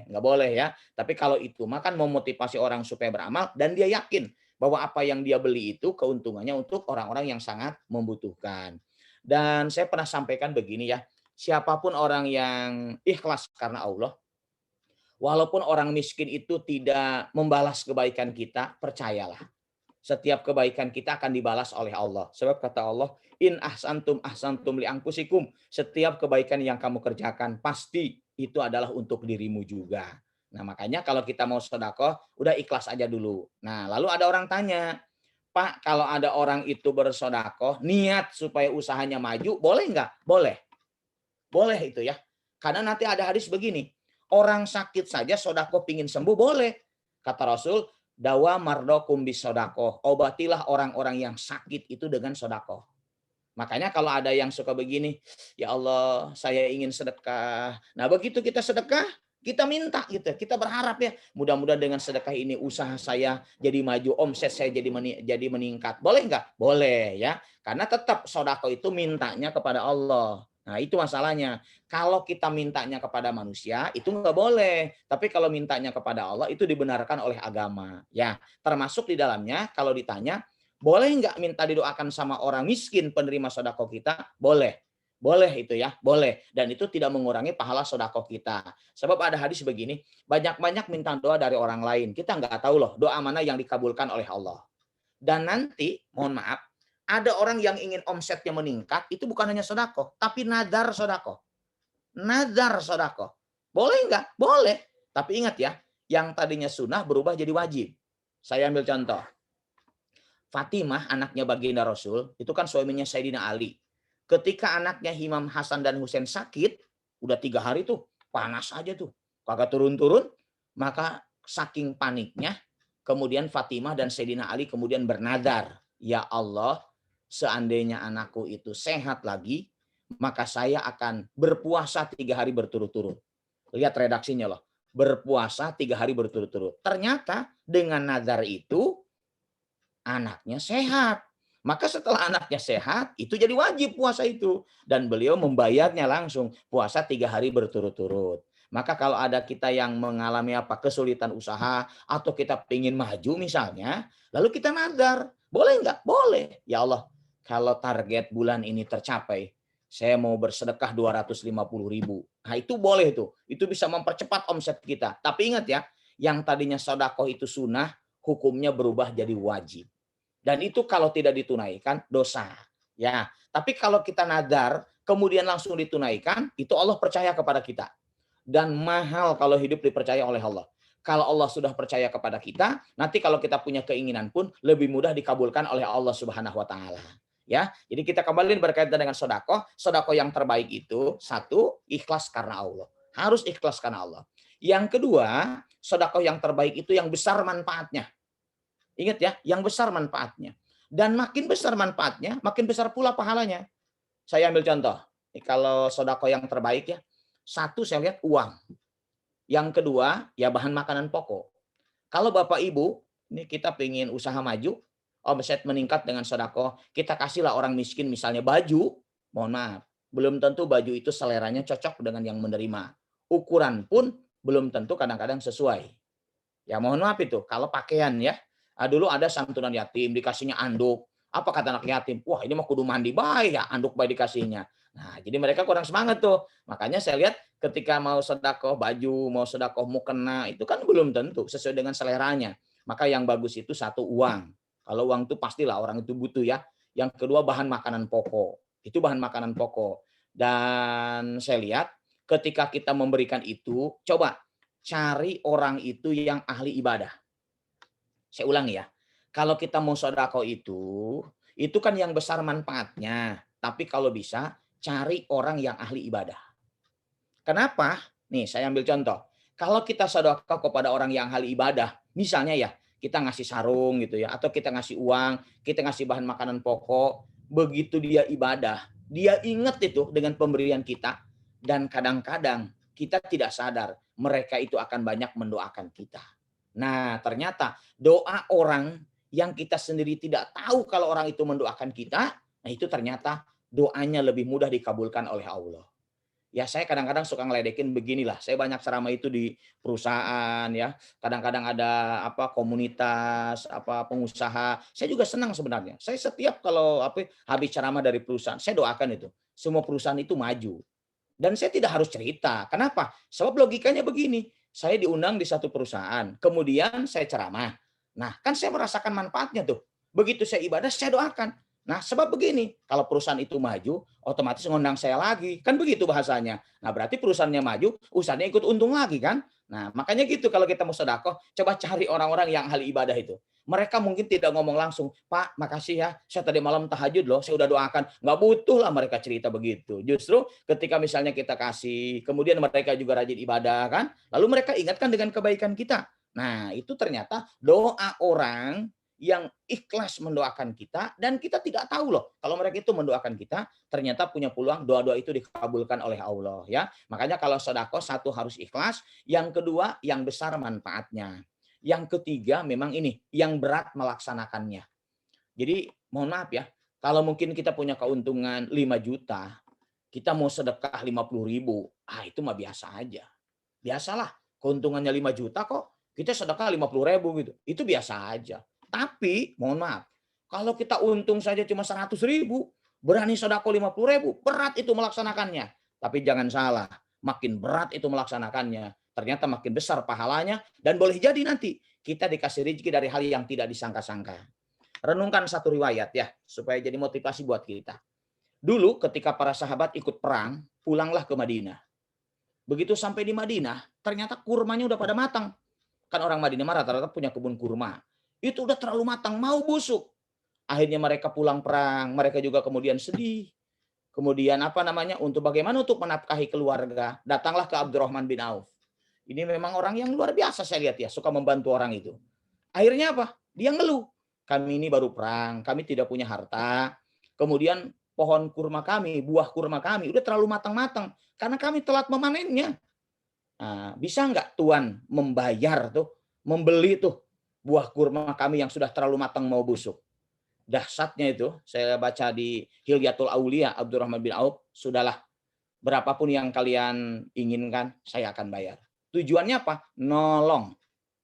boleh ya. Tapi kalau itu makan memotivasi orang supaya beramal dan dia yakin bahwa apa yang dia beli itu keuntungannya untuk orang-orang yang sangat membutuhkan. Dan saya pernah sampaikan begini ya, siapapun orang yang ikhlas karena Allah, walaupun orang miskin itu tidak membalas kebaikan kita, percayalah. Setiap kebaikan kita akan dibalas oleh Allah. Sebab kata Allah, in ahsantum ahsantum li anfusikum. Setiap kebaikan yang kamu kerjakan pasti itu adalah untuk dirimu juga. Nah, makanya kalau kita mau sedekah, udah ikhlas aja dulu. Nah, lalu ada orang tanya, Pak, kalau ada orang itu bersedekah, niat supaya usahanya maju, boleh nggak? Boleh. Boleh itu ya. Karena nanti ada hadis begini, orang sakit saja sedekah pingin sembuh, boleh. Kata Rasul, dawa mardokum bis sodakoh. Obatilah orang-orang yang sakit itu dengan sodakoh. Makanya kalau ada yang suka begini, ya Allah saya ingin sedekah. Nah begitu kita sedekah, kita minta gitu. Kita berharap ya, mudah-mudahan dengan sedekah ini usaha saya jadi maju, omset saya jadi meningkat. Boleh nggak? Boleh ya. Karena tetap sodakoh itu mintanya kepada Allah. Nah itu masalahnya. Kalau kita mintanya kepada manusia itu nggak boleh. Tapi kalau mintanya kepada Allah itu dibenarkan oleh agama. Ya, termasuk di dalamnya kalau ditanya, boleh nggak minta didoakan sama orang miskin penerima sodako kita? Boleh. Boleh itu ya, boleh. Dan itu tidak mengurangi pahala sodako kita. Sebab ada hadis begini, banyak-banyak minta doa dari orang lain. Kita nggak tahu loh doa mana yang dikabulkan oleh Allah. Dan nanti, mohon maaf, ada orang yang ingin omsetnya meningkat, itu bukan hanya sodako, tapi nadar sodako. Nadar sodako. Boleh nggak? Boleh. Tapi ingat ya, yang tadinya sunnah berubah jadi wajib. Saya ambil contoh. Fatimah, anaknya baginda Rasul, itu kan suaminya Sayyidina Ali. Ketika anaknya Imam Hasan dan Husain sakit, udah 3 hari tuh, panas aja tuh. Kagak turun-turun. Maka saking paniknya, kemudian Fatimah dan Sayyidina Ali kemudian bernadar, ya Allah, seandainya anakku itu sehat lagi, maka saya akan berpuasa 3 hari berturut-turut. Lihat redaksinya loh, berpuasa 3 hari berturut-turut. Ternyata dengan nazar itu anaknya sehat. Maka setelah anaknya sehat, itu jadi wajib puasa itu. Dan beliau membayarnya langsung, puasa 3 hari berturut-turut. Maka kalau ada kita yang mengalami kesulitan usaha, atau kita ingin maju misalnya, lalu kita nazar. Boleh nggak? Boleh. Ya Allah, kalau target bulan ini tercapai, saya mau bersedekah 250.000. Nah itu boleh tuh. Itu bisa mempercepat omset kita. Tapi ingat ya, yang tadinya sedekah itu sunnah, hukumnya berubah jadi wajib. Dan itu kalau tidak ditunaikan dosa. Ya, tapi kalau kita nadar kemudian langsung ditunaikan, itu Allah percaya kepada kita. Dan mahal kalau hidup dipercaya oleh Allah. Kalau Allah sudah percaya kepada kita, nanti kalau kita punya keinginan pun lebih mudah dikabulkan oleh Allah Subhanahu wa taala. Ya, jadi kita kembali berkaitan dengan sedekah. Sedekah yang terbaik itu satu, ikhlas karena Allah. Harus ikhlas karena Allah. Yang kedua, sedekah yang terbaik itu yang besar manfaatnya. Ingat ya, yang besar manfaatnya. Dan makin besar manfaatnya, makin besar pula pahalanya. Saya ambil contoh. Kalau sedekah yang terbaik ya, satu saya lihat uang. Yang kedua, ya bahan makanan pokok. Kalau Bapak Ibu, ini kita pengen usaha maju, omset meningkat dengan sedekah, kita kasihlah orang miskin misalnya baju, mohon maaf, belum tentu baju itu seleranya cocok dengan yang menerima. Ukuran pun belum tentu kadang-kadang sesuai. Ya mohon maaf itu, kalau pakaian ya, dulu ada santunan yatim, dikasihnya anduk. Apa kata anak yatim? Wah ini mah kudu mandi baik ya, anduk baik dikasihnya. Nah jadi mereka kurang semangat tuh. Makanya saya lihat ketika mau sedekah baju, mau sedekah mukena, itu kan belum tentu sesuai dengan seleranya. Maka yang bagus itu satu uang. Kalau uang itu pastilah orang itu butuh ya. Yang kedua bahan makanan pokok. Itu bahan makanan pokok. Dan saya lihat ketika kita memberikan itu, coba cari orang itu yang ahli ibadah. Saya ulang ya, kalau kita mau sedekah itu kan yang besar manfaatnya. Tapi kalau bisa, cari orang yang ahli ibadah. Kenapa? Nih, saya ambil contoh. Kalau kita sedekah kepada orang yang ahli ibadah, misalnya ya, kita ngasih sarung gitu ya, atau kita ngasih uang, kita ngasih bahan makanan pokok, begitu dia ibadah, dia ingat itu dengan pemberian kita, dan kadang-kadang kita tidak sadar, mereka itu akan banyak mendoakan kita. Nah, ternyata doa orang yang kita sendiri tidak tahu kalau orang itu mendoakan kita, nah itu ternyata doanya lebih mudah dikabulkan oleh Allah. Ya, saya kadang-kadang suka ngeledekin beginilah. Saya banyak ceramah itu di perusahaan ya. Kadang-kadang ada komunitas, pengusaha. Saya juga senang sebenarnya. Saya setiap kalau habis ceramah dari perusahaan, saya doakan itu. Semua perusahaan itu maju. Dan saya tidak harus cerita. Kenapa? Sebab logikanya begini. Saya diundang di satu perusahaan, kemudian saya ceramah. Nah, kan saya merasakan manfaatnya tuh. Begitu saya ibadah, saya doakan. Nah, sebab begini, kalau perusahaan itu maju, otomatis ngundang saya lagi. Kan begitu bahasanya. Nah, berarti perusahaannya maju, usahanya ikut untung lagi kan? Nah, makanya gitu kalau kita mau sedekah, coba cari orang-orang yang ahli ibadah itu. Mereka mungkin tidak ngomong langsung, Pak, makasih ya, saya tadi malam tahajud loh, saya udah doakan. Nggak butuh lah mereka cerita begitu. Justru ketika misalnya kita kasih, kemudian mereka juga rajin ibadah kan, lalu mereka ingatkan dengan kebaikan kita. Nah, itu ternyata doa orang yang ikhlas mendoakan kita, dan kita tidak tahu loh kalau mereka itu mendoakan kita, ternyata punya peluang doa-doa itu dikabulkan oleh Allah ya. Makanya kalau sedekah satu harus ikhlas, yang kedua yang besar manfaatnya. Yang ketiga memang ini yang berat melaksanakannya. Jadi mohon maaf ya, kalau mungkin kita punya keuntungan 5 juta, kita mau sedekah 50.000, itu mah biasa aja. Biasalah, keuntungannya 5 juta kok, kita sedekah 50.000 gitu. Itu biasa aja. Tapi mohon maaf, kalau kita untung saja cuma 100.000, berani sedekah 50.000, berat itu melaksanakannya. Tapi jangan salah, makin berat itu melaksanakannya, ternyata makin besar pahalanya, dan boleh jadi nanti kita dikasih rezeki dari hal yang tidak disangka-sangka. Renungkan satu riwayat ya, supaya jadi motivasi buat kita. Dulu ketika para sahabat ikut perang, pulanglah ke Madinah. Begitu sampai di Madinah, ternyata kurmanya udah pada matang. Kan orang Madinah rata-rata punya kebun kurma. Itu udah terlalu matang, mau busuk. Akhirnya mereka pulang perang, mereka juga kemudian sedih. Kemudian untuk bagaimana untuk menafkahi keluarga, datanglah ke Abdurrahman bin Auf. Ini memang orang yang luar biasa saya lihat ya, suka membantu orang itu. Akhirnya apa? Dia ngeluh. Kami ini baru perang, kami tidak punya harta. Kemudian pohon kurma kami, buah kurma kami udah terlalu matang-matang karena kami telat memanennya. Nah, bisa nggak Tuhan membayar tuh, membeli tuh buah kurma kami yang sudah terlalu matang mau busuk? Dahsyatnya itu, saya baca di Hilyatul Aulia Abdurrahman bin Auf, sudahlah berapapun yang kalian inginkan, saya akan bayar. Tujuannya apa? Nolong.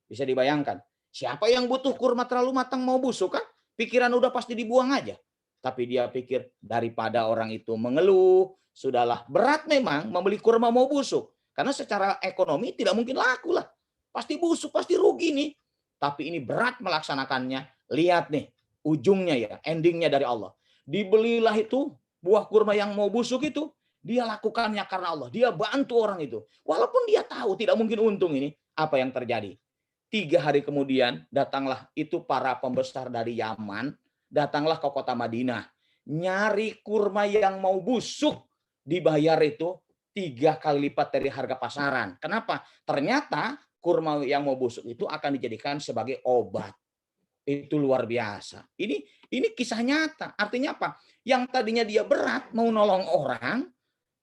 Bisa dibayangkan. Siapa yang butuh kurma terlalu matang mau busuk kan? Pikiran udah pasti dibuang aja. Tapi dia pikir daripada orang itu mengeluh, sudahlah berat memang membeli kurma mau busuk. Karena secara ekonomi tidak mungkin laku lah. Pasti busuk, pasti rugi nih. Tapi ini berat melaksanakannya. Lihat nih, ujungnya ya, endingnya dari Allah. Dibelilah itu buah kurma yang mau busuk itu. Dia lakukannya karena Allah. Dia bantu orang itu. Walaupun dia tahu tidak mungkin untung ini. Apa yang terjadi? 3 hari kemudian datanglah itu para pembesar dari Yaman, datanglah ke kota Madinah, nyari kurma yang mau busuk, dibayar itu 3 kali lipat dari harga pasaran. Kenapa? Ternyata kurma yang mau busuk itu akan dijadikan sebagai obat. Itu luar biasa. Ini kisah nyata. Artinya apa? Yang tadinya dia berat mau nolong orang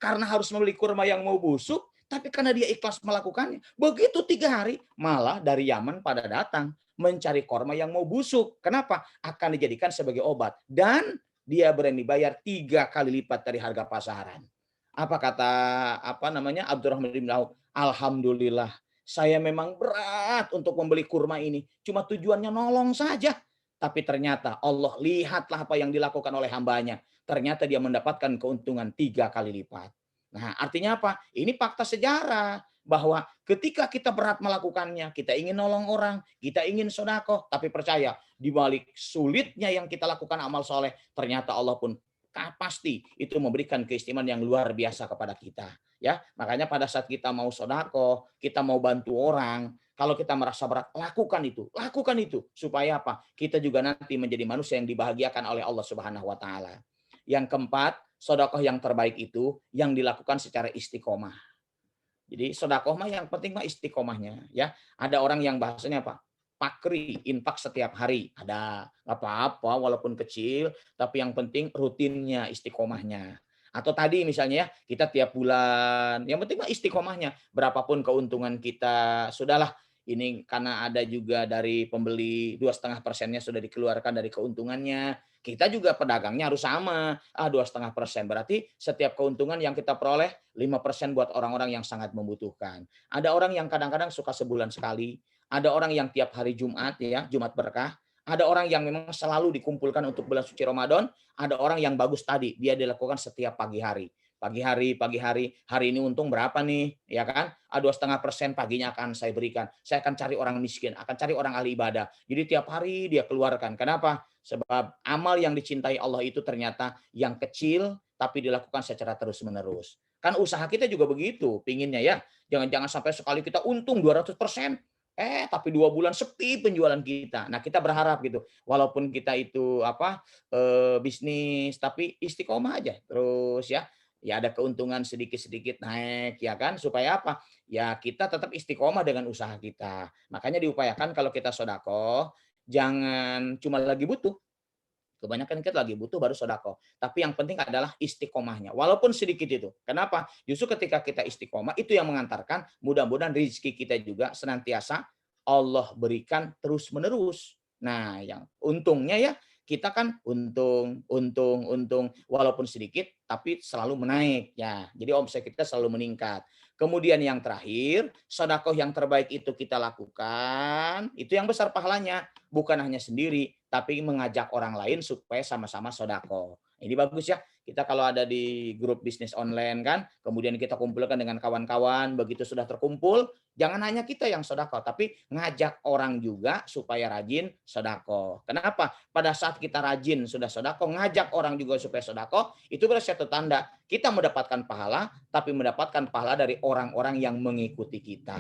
karena harus membeli kurma yang mau busuk, tapi karena dia ikhlas melakukannya, begitu 3 hari, malah dari Yaman pada datang mencari kurma yang mau busuk. Kenapa? Akan dijadikan sebagai obat. Dan dia berani bayar 3 kali lipat dari harga pasaran. Apa kata Abdurrahman bin Auf? Alhamdulillah, saya memang berat untuk membeli kurma ini. Cuma tujuannya nolong saja. Tapi ternyata Allah lihatlah apa yang dilakukan oleh hambanya. Ternyata dia mendapatkan keuntungan 3 kali lipat. Nah, artinya apa? Ini fakta sejarah bahwa ketika kita berat melakukannya, kita ingin nolong orang, kita ingin sedekah, tapi percaya di balik sulitnya yang kita lakukan amal soleh, ternyata Allah pun pasti itu memberikan keistimewaan yang luar biasa kepada kita. Ya, makanya pada saat kita mau sedekah, kita mau bantu orang, kalau kita merasa berat, lakukan itu supaya apa? Kita juga nanti menjadi manusia yang dibahagiakan oleh Allah Subhanahu wa taala. Yang keempat, sedekah yang terbaik itu yang dilakukan secara istiqomah. Jadi sedekah mah yang penting mah istiqomahnya ya. Ada orang yang bahasanya apa? Pakri, infak setiap hari. Ada apa-apa walaupun kecil, tapi yang penting rutinnya, istiqomahnya. Atau tadi misalnya ya, kita tiap bulan, yang penting mah istiqomahnya. Berapapun keuntungan kita, sudahlah. Ini karena ada juga dari pembeli 2,5%-nya sudah dikeluarkan dari keuntungannya. Kita juga pedagangnya harus sama. 2,5%. Berarti setiap keuntungan yang kita peroleh 5% buat orang-orang yang sangat membutuhkan. Ada orang yang kadang-kadang suka sebulan sekali. Ada orang yang tiap hari Jumat ya, Jumat berkah. Ada orang yang memang selalu dikumpulkan untuk bulan suci Ramadan. Ada orang yang bagus tadi, dia dilakukan setiap pagi hari. Pagi hari ini untung berapa nih, ya kan? 2,5% paginya akan saya berikan. Saya akan cari orang miskin, akan cari orang ahli ibadah. Jadi tiap hari dia keluarkan. Kenapa? Sebab amal yang dicintai Allah itu ternyata yang kecil, tapi dilakukan secara terus-menerus. Kan usaha kita juga begitu, pinginnya ya. Jangan-jangan sampai sekali kita untung 200%. Tapi 2 bulan sepi penjualan kita. Nah, kita berharap gitu. Walaupun kita itu bisnis, tapi istiqomah aja. Terus ya ada keuntungan sedikit-sedikit naik ya kan, supaya apa? Ya kita tetap istiqomah dengan usaha kita. Makanya diupayakan kalau kita sedekah jangan cuma lagi butuh. Kebanyakan kita lagi butuh baru sedekah. Tapi yang penting adalah istiqomahnya. Walaupun sedikit itu. Kenapa? Justru ketika kita istiqomah itu yang mengantarkan mudah-mudahan rezeki kita juga senantiasa Allah berikan terus-menerus. Nah, yang untungnya ya kita kan untung walaupun sedikit tapi selalu menaik ya. Jadi omset kita selalu meningkat. Kemudian yang terakhir, sedekah yang terbaik itu kita lakukan, itu yang besar pahalanya, bukan hanya sendiri tapi mengajak orang lain supaya sama-sama sedekah. Ini bagus ya. Kita kalau ada di grup bisnis online kan, kemudian kita kumpulkan dengan kawan-kawan, begitu sudah terkumpul, jangan hanya kita yang sedekah, tapi ngajak orang juga supaya rajin sedekah. Kenapa? Pada saat kita rajin sudah sedekah, ngajak orang juga supaya sedekah, itu berarti satu tanda kita mendapatkan pahala, tapi mendapatkan pahala dari orang-orang yang mengikuti kita.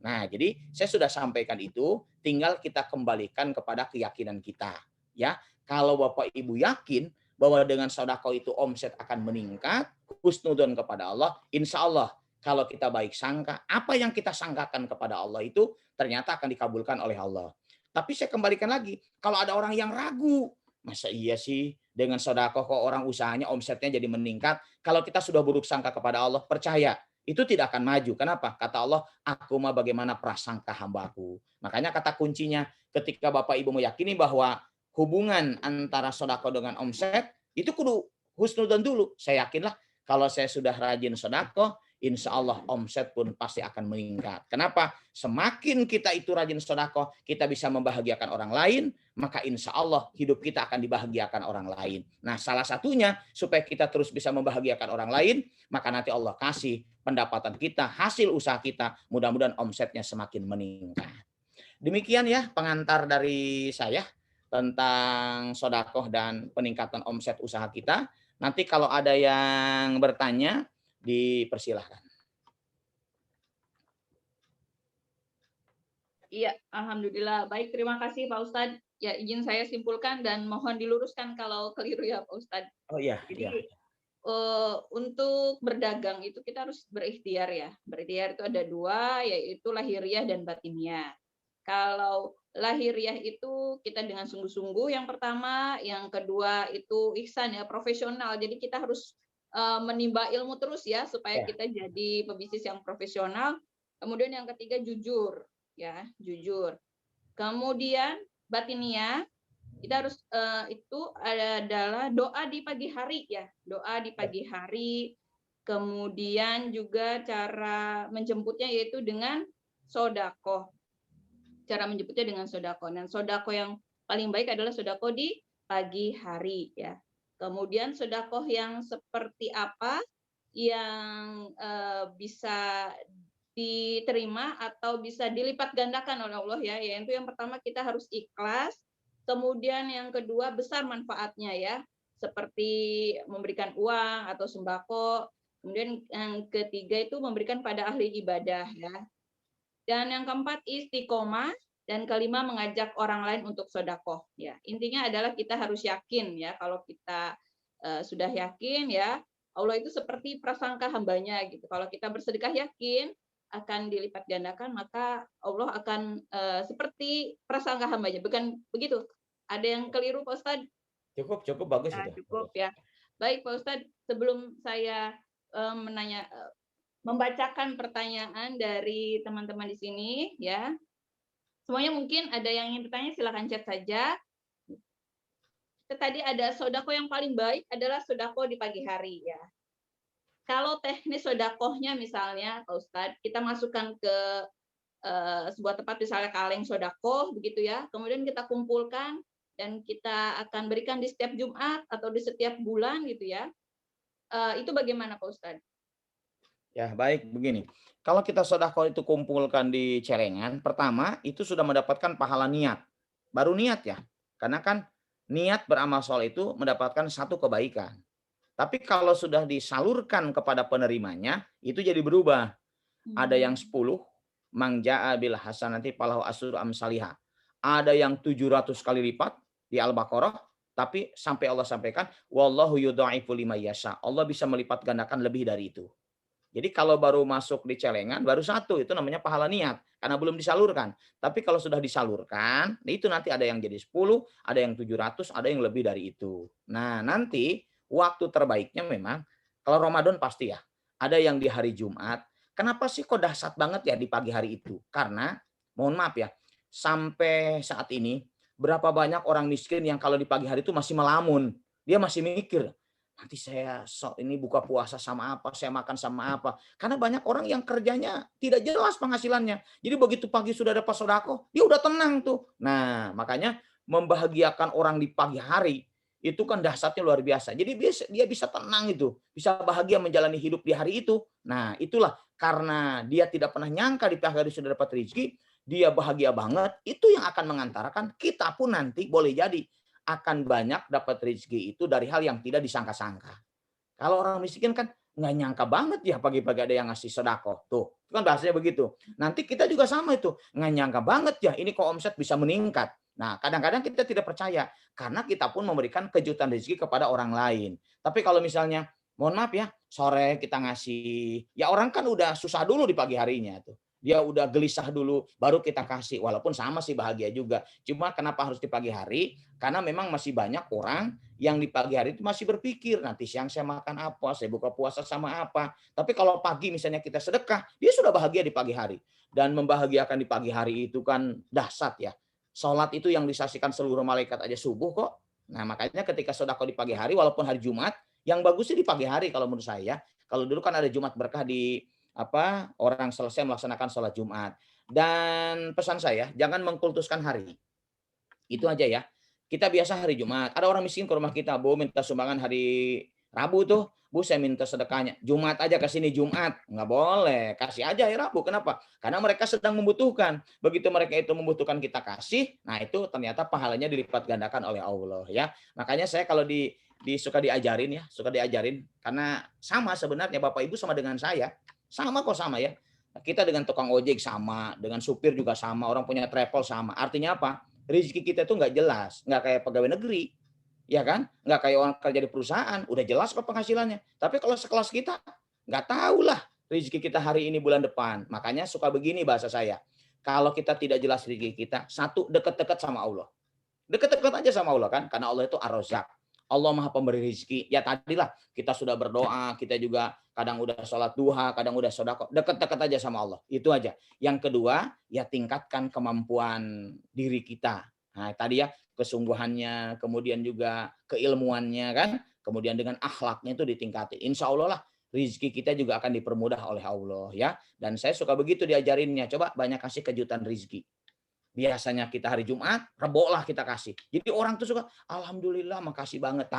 Nah, jadi saya sudah sampaikan itu, tinggal kita kembalikan kepada keyakinan kita. Ya, kalau Bapak Ibu yakin bahwa dengan sedekah itu omset akan meningkat, husnudzon kepada Allah, insya Allah Kalau kita baik sangka, apa yang kita sangkakan kepada Allah itu ternyata akan dikabulkan oleh Allah. Tapi saya kembalikan lagi, kalau ada orang yang ragu, masa iya sih dengan sedekah kok orang usahanya omsetnya jadi meningkat? Kalau kita sudah buruk sangka kepada Allah, percaya itu tidak akan maju. Kenapa? Kata Allah, aku mah bagaimana prasangka hambaku. Makanya kata kuncinya ketika Bapak Ibu meyakini bahwa hubungan antara sedekah dengan omset itu kudu husnudzon dulu. Saya yakinlah kalau saya sudah rajin sedekah, insya Allah omset pun pasti akan meningkat. Kenapa? Semakin kita itu rajin sedekah, kita bisa membahagiakan orang lain, maka insya Allah hidup kita akan dibahagiakan orang lain. Nah, salah satunya supaya kita terus bisa membahagiakan orang lain, maka nanti Allah kasih pendapatan kita, hasil usaha kita, mudah-mudahan omsetnya semakin meningkat. Demikian ya pengantar dari saya tentang sedekah dan peningkatan omset usaha kita. Nanti kalau ada yang bertanya, dipersilahkan. Iya, alhamdulillah. Baik, terima kasih Pak Ustadz. Ya, izin saya simpulkan dan mohon diluruskan kalau keliru ya Pak Ustadz. Oh iya, Jadi iya. untuk berdagang itu kita harus berikhtiar ya. Berikhtiar itu ada dua, yaitu lahiriah dan batiniah. Kalau lahiriah itu kita dengan sungguh-sungguh yang pertama, yang kedua itu ihsan ya, profesional. Jadi kita harus menimba ilmu terus ya supaya Ya. kita jadi pebisnis yang profesional. Kemudian yang ketiga jujur ya, jujur. Kemudian batiniah kita harus itu adalah doa di pagi hari ya, doa di pagi hari. Kemudian juga cara menjemputnya yaitu dengan sedekah. Cara menjemputnya dengan sedekah. Dan sedekah yang paling baik adalah sedekah di pagi hari ya. Kemudian sedekah yang seperti apa yang bisa diterima atau bisa dilipat gandakan oleh Allah ya, yaitu yang pertama kita harus ikhlas, kemudian yang kedua besar manfaatnya ya, seperti memberikan uang atau sembako, kemudian yang ketiga itu memberikan pada ahli ibadah ya, dan yang keempat istiqomah, dan kelima mengajak orang lain untuk sedekah ya. Intinya adalah kita harus yakin ya, kalau kita sudah yakin ya, Allah itu seperti prasangka hambanya gitu. Kalau kita bersedekah yakin akan dilipat gandakan, maka Allah akan seperti prasangka hambanya. Bukan begitu? Ada yang keliru Pak Ustadz? Cukup bagus Nah, itu. cukup ya. Baik Pak Ustadz, sebelum saya membacakan pertanyaan dari teman-teman di sini ya. Semuanya mungkin ada yang ingin bertanya, silakan chat saja. Tadi ada sedekah yang paling baik adalah sedekah di pagi hari ya. Kalau teknis sedekahnya misalnya Pak Ustadz, kita masukkan ke sebuah tempat misalnya kaleng sedekah begitu ya. Kemudian kita kumpulkan dan kita akan berikan di setiap Jumat atau di setiap bulan gitu ya. Itu bagaimana Pak Ustadz? Ya, baik begini. Kalau kita sedekah itu kumpulkan di celengan, pertama itu sudah mendapatkan pahala niat. Baru niat ya. Karena kan niat beramal soleh itu mendapatkan satu kebaikan. Tapi kalau sudah disalurkan kepada penerimanya, itu jadi berubah. Ada yang 10, mangja'a bil hasanati falahu asyru amsalihha. Ada yang 700 kali lipat di Al-Baqarah, tapi sampai Allah sampaikan wallahu yudha'ifu liman yasha. Allah bisa melipat gandakan lebih dari itu. Jadi kalau baru masuk di celengan, baru satu, itu namanya pahala niat. Karena belum disalurkan. Tapi kalau sudah disalurkan, itu nanti ada yang jadi 10, ada yang 700, ada yang lebih dari itu. Nah, nanti waktu terbaiknya memang, kalau Ramadan pasti ya, ada yang di hari Jumat. Kenapa sih kok dahsyat banget ya di pagi hari itu? Karena, mohon maaf ya, sampai saat ini, berapa banyak orang miskin yang kalau di pagi hari itu masih melamun. Dia masih mikir, nanti saya ini buka puasa sama apa, saya makan sama apa. Karena banyak orang yang kerjanya tidak jelas penghasilannya. Jadi begitu pagi sudah dapat sedekah, dia udah tenang tuh. Nah, makanya membahagiakan orang di pagi hari itu kan dahsyatnya luar biasa. Jadi dia bisa tenang itu, bisa bahagia menjalani hidup di hari itu. Nah, itulah karena dia tidak pernah nyangka di pagi hari sudah dapat rezeki, dia bahagia banget. Itu yang akan mengantarkan kita pun nanti boleh jadi akan banyak dapat rezeki itu dari hal yang tidak disangka-sangka. Kalau orang miskin kan nggak nyangka banget ya pagi-pagi ada yang ngasih sedekah. Tuh, itu kan bahasanya begitu. Nanti kita juga sama itu. Nggak nyangka banget ya ini kok omset bisa meningkat. Nah, kadang-kadang kita tidak percaya karena kita pun memberikan kejutan rezeki kepada orang lain. Tapi kalau misalnya, mohon maaf ya, sore kita ngasih. Ya orang kan udah susah dulu di pagi harinya tuh. Dia udah gelisah dulu, baru kita kasih. Walaupun sama sih bahagia juga. Cuma kenapa harus di pagi hari? Karena memang masih banyak orang yang di pagi hari itu masih berpikir, nanti siang saya makan apa, saya buka puasa sama apa. Tapi kalau pagi misalnya kita sedekah, dia sudah bahagia di pagi hari. Dan membahagiakan di pagi hari itu kan dahsyat ya. Sholat itu yang disaksikan seluruh malaikat aja subuh kok. Nah makanya ketika sedekah di pagi hari, walaupun hari Jumat, yang bagusnya di pagi hari kalau menurut saya. Kalau dulu kan ada Jumat berkah di orang selesai melaksanakan sholat Jumat. Dan pesan saya, jangan mengkultuskan hari. Itu aja ya. Kita biasa hari Jumat. Ada orang miskin ke rumah kita, Bu, minta sumbangan hari Rabu tuh. Bu, saya minta sedekahnya. Jumat aja ke sini Jumat. Nggak boleh. Kasih aja hari Rabu. Kenapa? Karena mereka sedang membutuhkan. Begitu mereka itu membutuhkan kita kasih, nah itu ternyata pahalanya dilipat gandakan oleh Allah ya. Makanya saya kalau suka diajarin karena sama sebenarnya Bapak Ibu sama dengan saya. Sama kok sama ya. Kita dengan tukang ojek sama, dengan supir juga sama, orang punya travel sama. Artinya apa? Rezeki kita itu nggak jelas, nggak kayak pegawai negeri, ya kan? Nggak kayak orang kerja di perusahaan, udah jelas kok penghasilannya. Tapi kalau sekelas kita, nggak tahu lah rezeki kita hari ini bulan depan. Makanya suka begini bahasa saya. Kalau kita tidak jelas rezeki kita, satu dekat-dekat sama Allah. Dekat-dekat aja sama Allah kan, karena Allah itu Ar-Razzaq. Allah Maha Pemberi rezeki. Ya tadilah kita sudah berdoa, kita juga kadang udah sholat duha, kadang udah sedekah, dekat-dekat aja sama Allah. Itu aja. Yang kedua, ya tingkatkan kemampuan diri kita. Nah, tadi ya kesungguhannya, kemudian juga keilmuannya kan, kemudian dengan akhlaknya itu ditingkatin. Insya Allah lah rezeki kita juga akan dipermudah oleh Allah ya. Dan saya suka begitu diajarinnya. Coba banyak kasih kejutan rezeki. Biasanya kita hari Jumat, Rebo lah kita kasih. Jadi orang tuh suka, alhamdulillah makasih banget.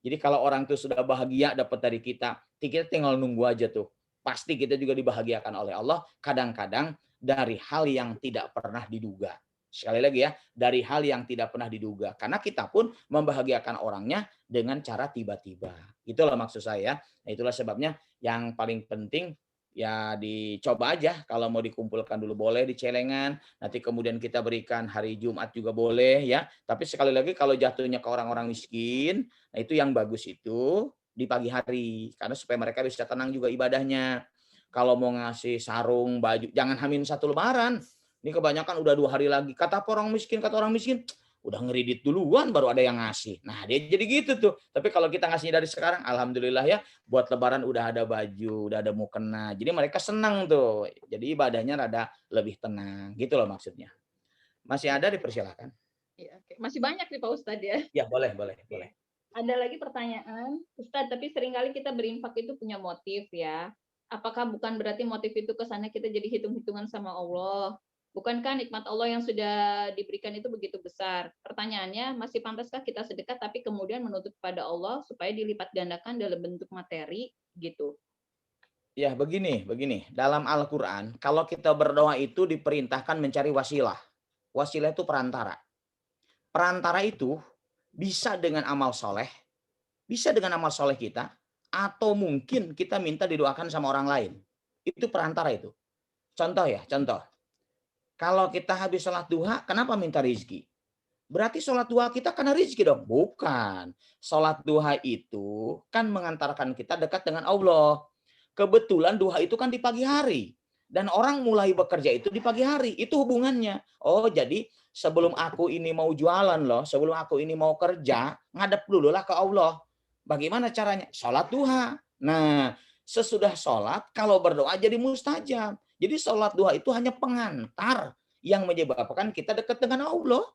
Jadi kalau orang tuh sudah bahagia dapat dari kita tinggal nunggu aja tuh. Pasti kita juga dibahagiakan oleh Allah. Kadang-kadang dari hal yang tidak pernah diduga. Sekali lagi ya, dari hal yang tidak pernah diduga. Karena kita pun membahagiakan orangnya dengan cara tiba-tiba. Itulah maksud saya. Nah, itulah sebabnya yang paling penting ya dicoba aja. Kalau mau dikumpulkan dulu boleh di celengan, nanti kemudian kita berikan hari Jumat juga boleh ya. Tapi sekali lagi kalau jatuhnya ke orang-orang miskin, nah itu yang bagus itu di pagi hari karena supaya mereka bisa tenang juga ibadahnya. Kalau mau ngasih sarung, baju, jangan hamin 1 lebaran. Ini kebanyakan udah 2 hari lagi. Kata orang miskin, udah ngeridit duluan baru ada yang ngasih. Nah, dia jadi gitu tuh. Tapi kalau kita ngasihnya dari sekarang, alhamdulillah ya, buat lebaran udah ada baju, udah ada mukena. Jadi mereka senang tuh. Jadi ibadahnya rada lebih tenang. Gitu loh maksudnya. Masih ada, dipersilakan. Ya, oke. Masih banyak nih Pak Ustadz ya. Ya, boleh. Ada lagi pertanyaan, Ustadz, tapi seringkali kita berinfak itu punya motif ya. Apakah bukan berarti motif itu kesannya kita jadi hitung-hitungan sama Allah? Bukankah nikmat Allah yang sudah diberikan itu begitu besar? Pertanyaannya, masih pantaskah kita sedekah tapi kemudian menuntut kepada Allah supaya dilipat gandakan dalam bentuk materi gitu? Ya, begini. Dalam Al-Quran, kalau kita berdoa itu diperintahkan mencari wasilah. Wasilah itu perantara. Perantara itu bisa dengan amal soleh, kita, atau mungkin kita minta didoakan sama orang lain. Itu perantara itu. Contoh. Kalau kita habis sholat duha, kenapa minta rezeki? Berarti sholat duha kita karena rezeki dong? Bukan. Sholat duha itu kan mengantarkan kita dekat dengan Allah. Kebetulan duha itu kan di pagi hari. Dan orang mulai bekerja itu di pagi hari. Itu hubungannya. Oh, jadi sebelum aku ini mau jualan loh, sebelum aku ini mau kerja, ngadep dulu lah ke Allah. Bagaimana caranya? Sholat duha. Nah, sesudah sholat, kalau berdoa jadi mustajab. Jadi sholat duha itu hanya pengantar yang menyebabkan kita dekat dengan Allah.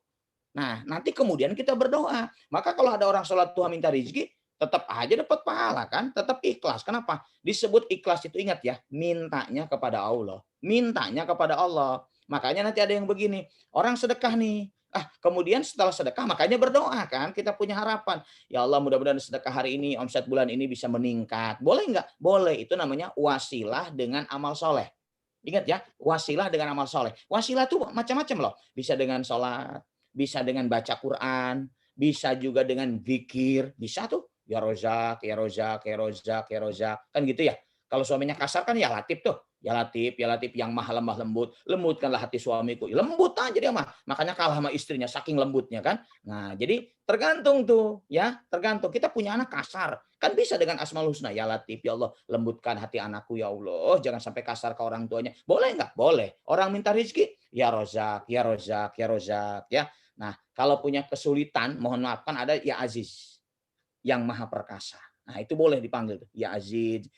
Nah, nanti kemudian kita berdoa. Maka kalau ada orang sholat duha minta rezeki, tetap aja dapat pahala kan? Tetap ikhlas. Kenapa? Disebut ikhlas itu, ingat ya, mintanya kepada Allah. Makanya nanti ada yang begini, orang sedekah nih. Kemudian setelah sedekah makanya berdoa kan, kita punya harapan. Ya Allah, mudah-mudahan sedekah hari ini, omset bulan ini bisa meningkat. Boleh nggak? Boleh. Itu namanya wasilah dengan amal soleh. Ingat ya, wasilah dengan amal soleh. Wasilah tuh macam-macam loh. Bisa dengan sholat, bisa dengan baca Quran, bisa juga dengan zikir. Bisa tuh, ya rozak. Kan gitu ya. Kalau suaminya kasar kan ya latif tuh. Ya Latif yang maha lemah lembut, lembutkanlah hati suamiku. Ya, lembut aja dia mah. Makanya kalah sama istrinya saking lembutnya kan. Nah, jadi tergantung tuh ya, tergantung. Kita punya anak kasar, kan bisa dengan Asmaul Husna. Ya Latif, ya Allah, lembutkan hati anakku ya Allah. Jangan sampai kasar ke orang tuanya. Boleh nggak? Boleh. Orang minta rezeki, ya Rozak, ya Rozak, ya Rozak ya. Nah, kalau punya kesulitan, mohon maaf kan ada ya Aziz yang maha perkasa. Nah, itu boleh dipanggil tuh. Ya Aziz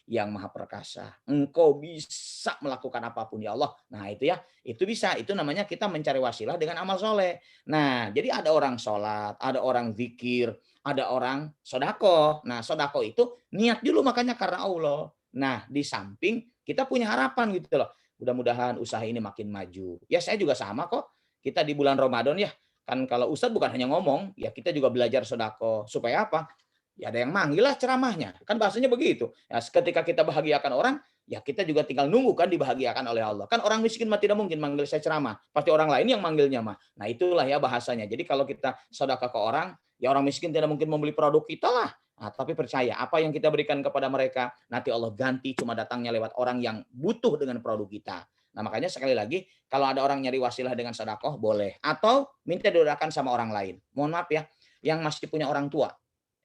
yang maha perkasa. Engkau bisa melakukan apapun ya Allah. Nah, itu ya, itu bisa. Itu namanya kita mencari wasilah dengan amal soleh. Nah, jadi ada orang sholat, ada orang zikir, ada orang sodako. Nah, sodako itu niat dulu makanya karena Allah. Nah, di samping kita punya harapan gitu loh. Mudah-mudahan usaha ini makin maju. Ya, saya juga sama kok. Kita di bulan Ramadan ya, kan kalau Ustadz bukan hanya ngomong, ya kita juga belajar sodako. Supaya apa? Ya ada yang manggil lah ceramahnya. Kan bahasanya begitu. Ya, ketika kita bahagiakan orang, ya kita juga tinggal nunggu kan dibahagiakan oleh Allah. Kan orang miskin mah tidak mungkin manggil saya ceramah. Pasti orang lain yang manggilnya mah. Nah itulah ya bahasanya. Jadi kalau kita sedekah ke orang, ya orang miskin tidak mungkin membeli produk kita lah. Nah, tapi percaya, apa yang kita berikan kepada mereka, nanti Allah ganti cuma datangnya lewat orang yang butuh dengan produk kita. Nah makanya sekali lagi, kalau ada orang nyari wasilah dengan sedekah, boleh. Atau minta didoakan sama orang lain. Mohon maaf ya, yang masih punya orang tua,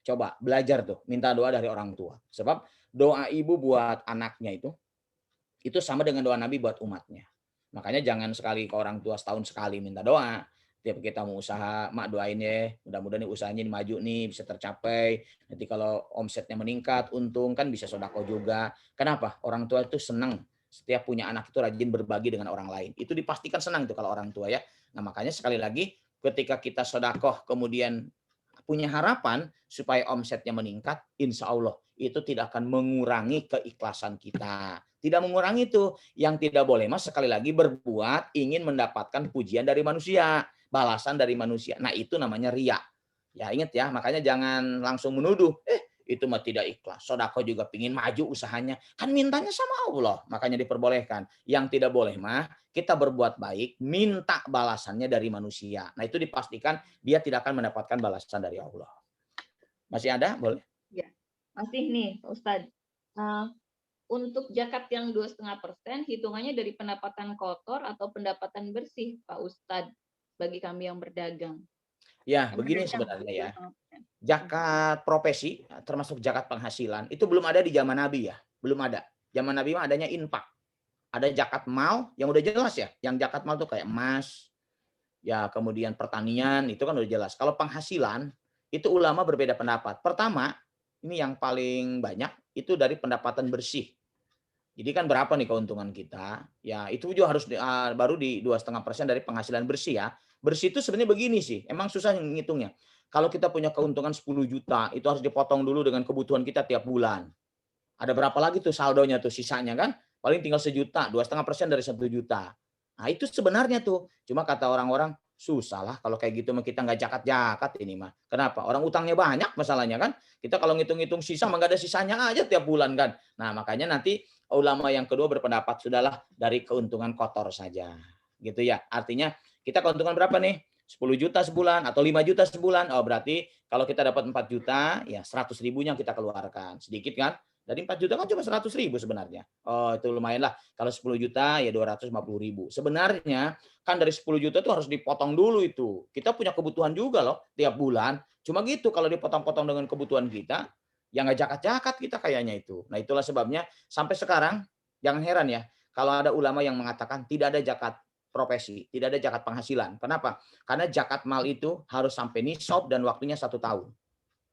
coba belajar tuh, minta doa dari orang tua. Sebab doa ibu buat anaknya itu sama dengan doa Nabi buat umatnya. Makanya jangan sekali ke orang tua setahun sekali minta doa. Tiap kita mau usaha, mak doain ya, mudah-mudahan nih usahanya ini maju nih, bisa tercapai. Nanti kalau omsetnya meningkat, untung kan bisa sodako juga. Kenapa? Orang tua itu senang setiap punya anak itu rajin berbagi dengan orang lain. Itu dipastikan senang tuh kalau orang tua ya. Nah makanya sekali lagi, ketika kita sodakoh kemudian punya harapan supaya omsetnya meningkat, insya Allah itu tidak akan mengurangi keikhlasan kita. Tidak mengurangi itu. Yang tidak boleh mas sekali lagi berbuat ingin mendapatkan pujian dari manusia, balasan dari manusia. Nah itu namanya riya. Ya ingat ya, makanya jangan langsung menuduh, itu mah tidak ikhlas. Sodako juga pingin maju usahanya. Kan mintanya sama Allah, makanya diperbolehkan. Yang tidak boleh mah kita berbuat baik, minta balasannya dari manusia. Nah itu dipastikan dia tidak akan mendapatkan balasan dari Allah. Masih ada? Boleh? Ya, masih nih Pak Ustadz. Untuk zakat yang 2,5%, hitungannya dari pendapatan kotor atau pendapatan bersih, Pak Ustadz, bagi kami yang berdagang. Ya, Yang begini berdagang, sebenarnya ya. 2,5%. Zakat profesi, termasuk zakat penghasilan, itu belum ada di zaman Nabi ya. Belum ada. Zaman Nabi mah adanya infak. Ada zakat mal yang udah jelas ya. Yang zakat mal tuh kayak emas, ya kemudian pertanian, itu kan udah jelas. Kalau penghasilan, itu ulama berbeda pendapat. Pertama, ini yang paling banyak, itu dari pendapatan bersih. Jadi kan berapa nih keuntungan kita? Ya itu juga harus baru di 2,5% dari penghasilan bersih ya. Bersih itu sebenarnya begini sih, emang susah ngitungnya. Kalau kita punya keuntungan 10 juta, itu harus dipotong dulu dengan kebutuhan kita tiap bulan. Ada berapa lagi tuh saldonya tuh sisanya kan? Paling tinggal sejuta, 2,5% dari 1 juta. Nah itu sebenarnya tuh. Cuma kata orang-orang, susah lah kalau kayak gitu kita nggak jakat-jakat ini mah. Kenapa? Orang utangnya banyak masalahnya kan. Kita kalau ngitung-ngitung sisa mah nggak ada sisanya aja tiap bulan kan. Nah makanya nanti ulama yang kedua berpendapat sudahlah dari keuntungan kotor saja. Gitu ya. Artinya kita keuntungan berapa nih? 10 juta sebulan atau 5 juta sebulan. Oh berarti kalau kita dapat 4 juta, ya 100 ribunya kita keluarkan. Sedikit kan? Dari 4 juta kan cuma 100 ribu sebenarnya. Oh itu lumayan lah. Kalau 10 juta ya 250 ribu. Sebenarnya kan dari 10 juta itu harus dipotong dulu itu. Kita punya kebutuhan juga loh tiap bulan. Cuma gitu kalau dipotong-potong dengan kebutuhan kita, ya nggak jakat-jakat kita kayaknya itu. Nah itulah sebabnya sampai sekarang jangan heran ya. Kalau ada ulama yang mengatakan tidak ada zakat profesi, tidak ada zakat penghasilan. Kenapa? Karena zakat mal itu harus sampai nisab dan waktunya 1 tahun.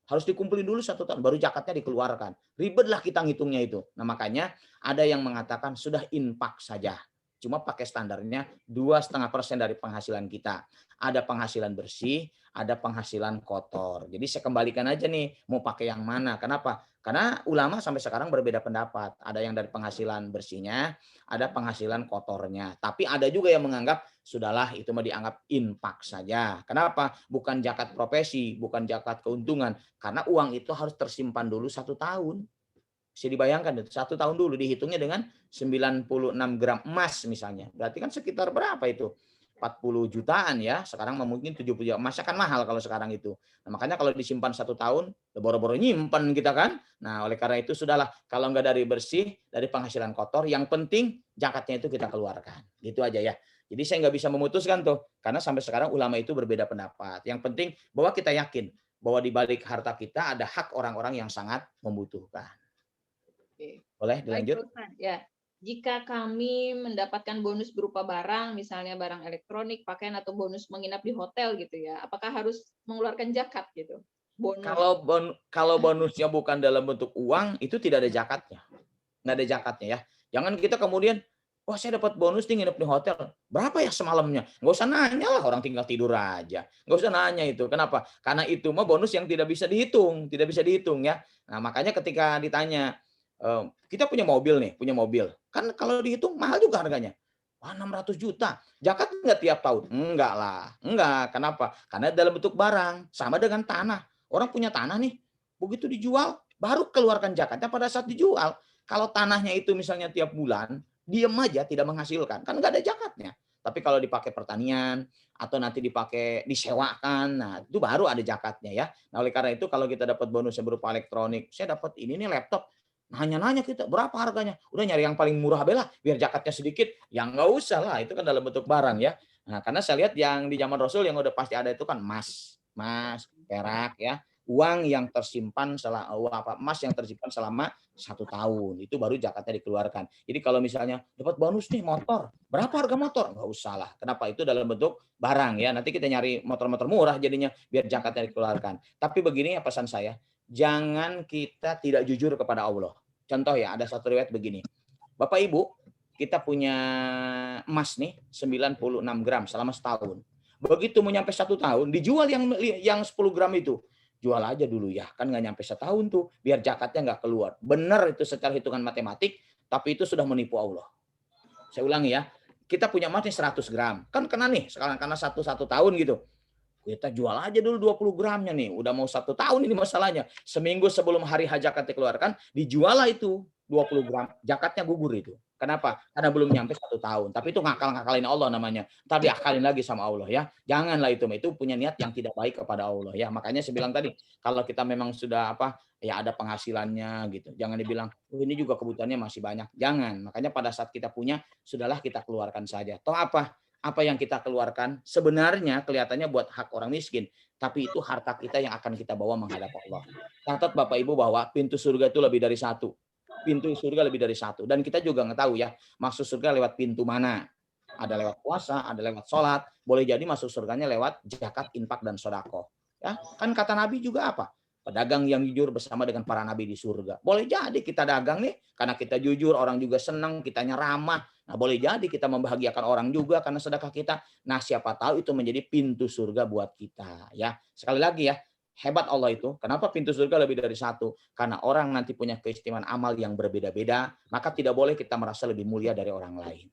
Harus dikumpulin dulu 1 tahun, baru zakatnya dikeluarkan. Ribetlah kita ngitungnya itu. Nah makanya ada yang mengatakan sudah infak saja. Cuma pakai standarnya 2,5% dari penghasilan kita. Ada penghasilan bersih, ada penghasilan kotor. Jadi saya kembalikan aja nih, mau pakai yang mana. Kenapa? Karena ulama sampai sekarang berbeda pendapat. Ada yang dari penghasilan bersihnya, ada penghasilan kotornya. Tapi ada juga yang menganggap, sudahlah itu mah dianggap infak saja. Kenapa? Bukan zakat profesi, bukan zakat keuntungan. Karena uang itu harus tersimpan dulu 1 tahun. Bisa dibayangkan itu 1 tahun dulu dihitungnya dengan 96 gram emas misalnya. Berarti kan sekitar berapa itu? 40 jutaan ya, sekarang mungkin 70 juta. Masih akan mahal kalau sekarang itu. Nah, makanya kalau disimpan 1 tahun, boro-boro nyimpen kita kan. Nah, oleh karena itu sudahlah, kalau nggak dari bersih, dari penghasilan kotor, yang penting zakatnya itu kita keluarkan. Gitu aja ya. Jadi saya nggak bisa memutuskan tuh, karena sampai sekarang ulama itu berbeda pendapat. Yang penting bahwa kita yakin bahwa di balik harta kita ada hak orang-orang yang sangat membutuhkan. Oke. Boleh Baik, dilanjut? Pak Ustadz. Ya, jika kami mendapatkan bonus berupa barang, misalnya barang elektronik, pakaian atau bonus menginap di hotel gitu ya, apakah harus mengeluarkan zakat gitu? Bonus. Kalau bonusnya bukan dalam bentuk uang, itu tidak ada zakatnya. Nggak ada zakatnya ya. Jangan kita kemudian, wah saya dapat bonus nih nginep di hotel. Berapa ya semalamnya? Nggak usah nanya lah, orang tinggal tidur aja. Nggak usah nanya itu. Kenapa? Karena itu mah bonus yang tidak bisa dihitung. Tidak bisa dihitung ya. Nah makanya ketika ditanya, kita punya mobil nih, punya mobil. Kan kalau dihitung mahal juga harganya. Wah 600 juta. Zakat nggak tiap tahun? Enggak lah. Enggak. Kenapa? Karena dalam bentuk barang. Sama dengan tanah. Orang punya tanah nih. Begitu dijual, baru keluarkan zakatnya pada saat dijual. Kalau tanahnya itu misalnya tiap bulan, diem aja tidak menghasilkan. Kan nggak ada zakatnya. Tapi kalau dipakai pertanian, atau nanti dipakai disewakan, nah itu baru ada zakatnya ya. Nah oleh karena itu kalau kita dapat bonus yang berupa elektronik, saya dapat ini nih laptop, nanya-nanya kita berapa harganya, udah nyari yang paling murah bela biar zakatnya sedikit, ya nggak usah lah, itu kan dalam bentuk barang ya. Nah karena saya lihat yang di zaman Rasul yang udah pasti ada itu kan emas, perak ya, uang yang tersimpan emas yang tersimpan selama 1 tahun, itu baru zakatnya dikeluarkan. Jadi kalau misalnya dapat bonus nih motor, berapa harga motor? Nggak usah lah. Kenapa? Itu dalam bentuk barang ya. Nanti kita nyari motor-motor murah jadinya biar zakatnya dikeluarkan. Tapi begini ya pesan saya, jangan kita tidak jujur kepada Allah. Contoh ya, ada satu riwayat begini. Bapak Ibu, kita punya emas nih 96 gram selama setahun. Begitu mau nyampe 1 tahun, dijual yang 10 gram itu. Jual aja dulu ya, kan nggak nyampe setahun tuh, biar zakatnya nggak keluar. Benar itu secara hitungan matematik, tapi itu sudah menipu Allah. Saya ulangi ya, kita punya emas nih 100 gram. Kan kena nih, sekarang karena satu tahun gitu. Kita jual aja dulu 20 gramnya nih. Udah mau 1 tahun ini masalahnya. Seminggu sebelum hari zakat dikeluarkan, dijual lah itu 20 gram. Zakatnya gugur itu. Kenapa? Karena belum nyampe 1 tahun. Tapi itu ngakal-ngakalin Allah namanya. Ntar diakalin lagi sama Allah ya. Janganlah itu punya niat yang tidak baik kepada Allah ya. Makanya saya bilang tadi, kalau kita memang sudah ya ada penghasilannya gitu. Jangan dibilang, oh, ini juga kebutuhannya masih banyak. Jangan. Makanya pada saat kita punya, sudahlah kita keluarkan saja. Toh apa yang kita keluarkan sebenarnya kelihatannya buat hak orang miskin, tapi itu harta kita yang akan kita bawa menghadap Allah. Catat Bapak Ibu bahwa pintu surga itu lebih dari satu. Pintu surga lebih dari satu. Dan kita juga nggak tahu ya, masuk surga lewat pintu mana. Ada lewat puasa, ada lewat sholat. Boleh jadi masuk surganya lewat zakat, infak, dan sodako. Ya, kan kata Nabi juga apa? Pedagang yang jujur bersama dengan para nabi di surga. Boleh jadi kita dagang nih, karena kita jujur, orang juga senang, kitanya ramah. Nah, boleh jadi kita membahagiakan orang juga karena sedekah kita. Nah, siapa tahu itu menjadi pintu surga buat kita. Ya, sekali lagi ya, hebat Allah itu. Kenapa pintu surga lebih dari satu? Karena orang nanti punya keistimewaan amal yang berbeda-beda, maka tidak boleh kita merasa lebih mulia dari orang lain.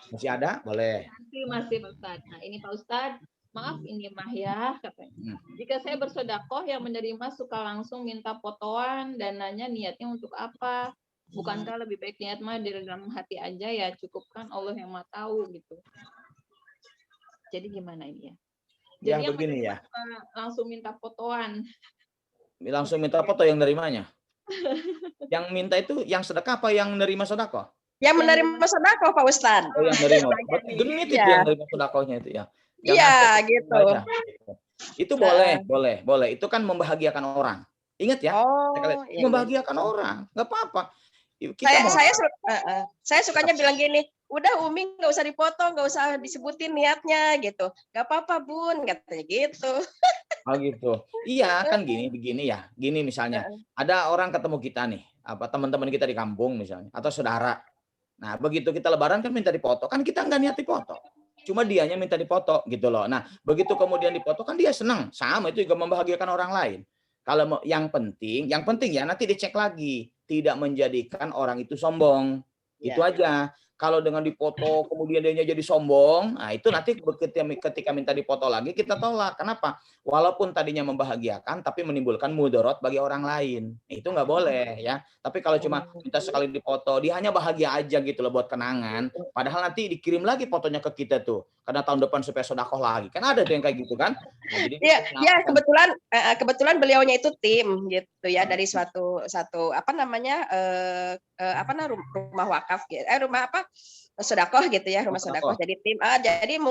Masih ada? Boleh. Masih Pak Ustadz. Nah ini Pak Ustadz, maaf ini mah ya katanya. Jika saya bersedekah yang menerima suka langsung minta fotoan dan nanya niatnya untuk apa? Bukankah lebih baik niat mah di dalam hati aja ya, cukup kan Allah yang mah tahu gitu. Jadi gimana ini ya? Jadi Ya begini ya. Langsung minta fotoan. Langsung minta foto yang nerimanya. Yang minta itu yang sedekah apa yang nerima sedekah? Yang menerima sedekah Pak Ustadz. Oh yang nerima. Genit itu yang nerima sedekahnya itu ya. Iya gitu. Itu boleh. Itu kan membahagiakan orang. Ingat ya, membahagiakan orang, nggak apa-apa. Saya sukanya bilang gini, udah Umi nggak usah dipoto, nggak usah disebutin niatnya gitu, nggak apa-apa Bun, katanya gitu. Oh gitu. Iya kan begini ya. Gini misalnya, ada orang ketemu kita nih, teman-teman kita di kampung misalnya, atau saudara. Nah begitu kita lebaran kan minta dipoto, kan kita nggak niat dipoto. Cuma dianya minta dipoto gitu loh. Nah begitu kemudian dipoto kan dia senang, sama itu juga membahagiakan orang lain. Kalau yang penting ya nanti dicek lagi, tidak menjadikan orang itu sombong. Itu aja. Kalau dengan dipoto kemudian dia jadi sombong, nah itu nanti ketika minta dipoto lagi kita tolak. Kenapa? Walaupun tadinya membahagiakan tapi menimbulkan mudarat bagi orang lain. Itu nggak boleh ya. Tapi kalau cuma minta sekali dipoto, dia hanya bahagia aja gitu loh buat kenangan. Padahal nanti dikirim lagi fotonya ke kita tuh. Karena tahun depan supaya sedekah lagi. Kan ada tuh yang kayak gitu kan. Nah, jadi Iya, ya kebetulan beliaunya itu tim gitu ya dari suatu apa namanya rumah wakaf gitu. Rumah apa? Sedekah gitu ya, rumah sedekah. Jadi tim jadi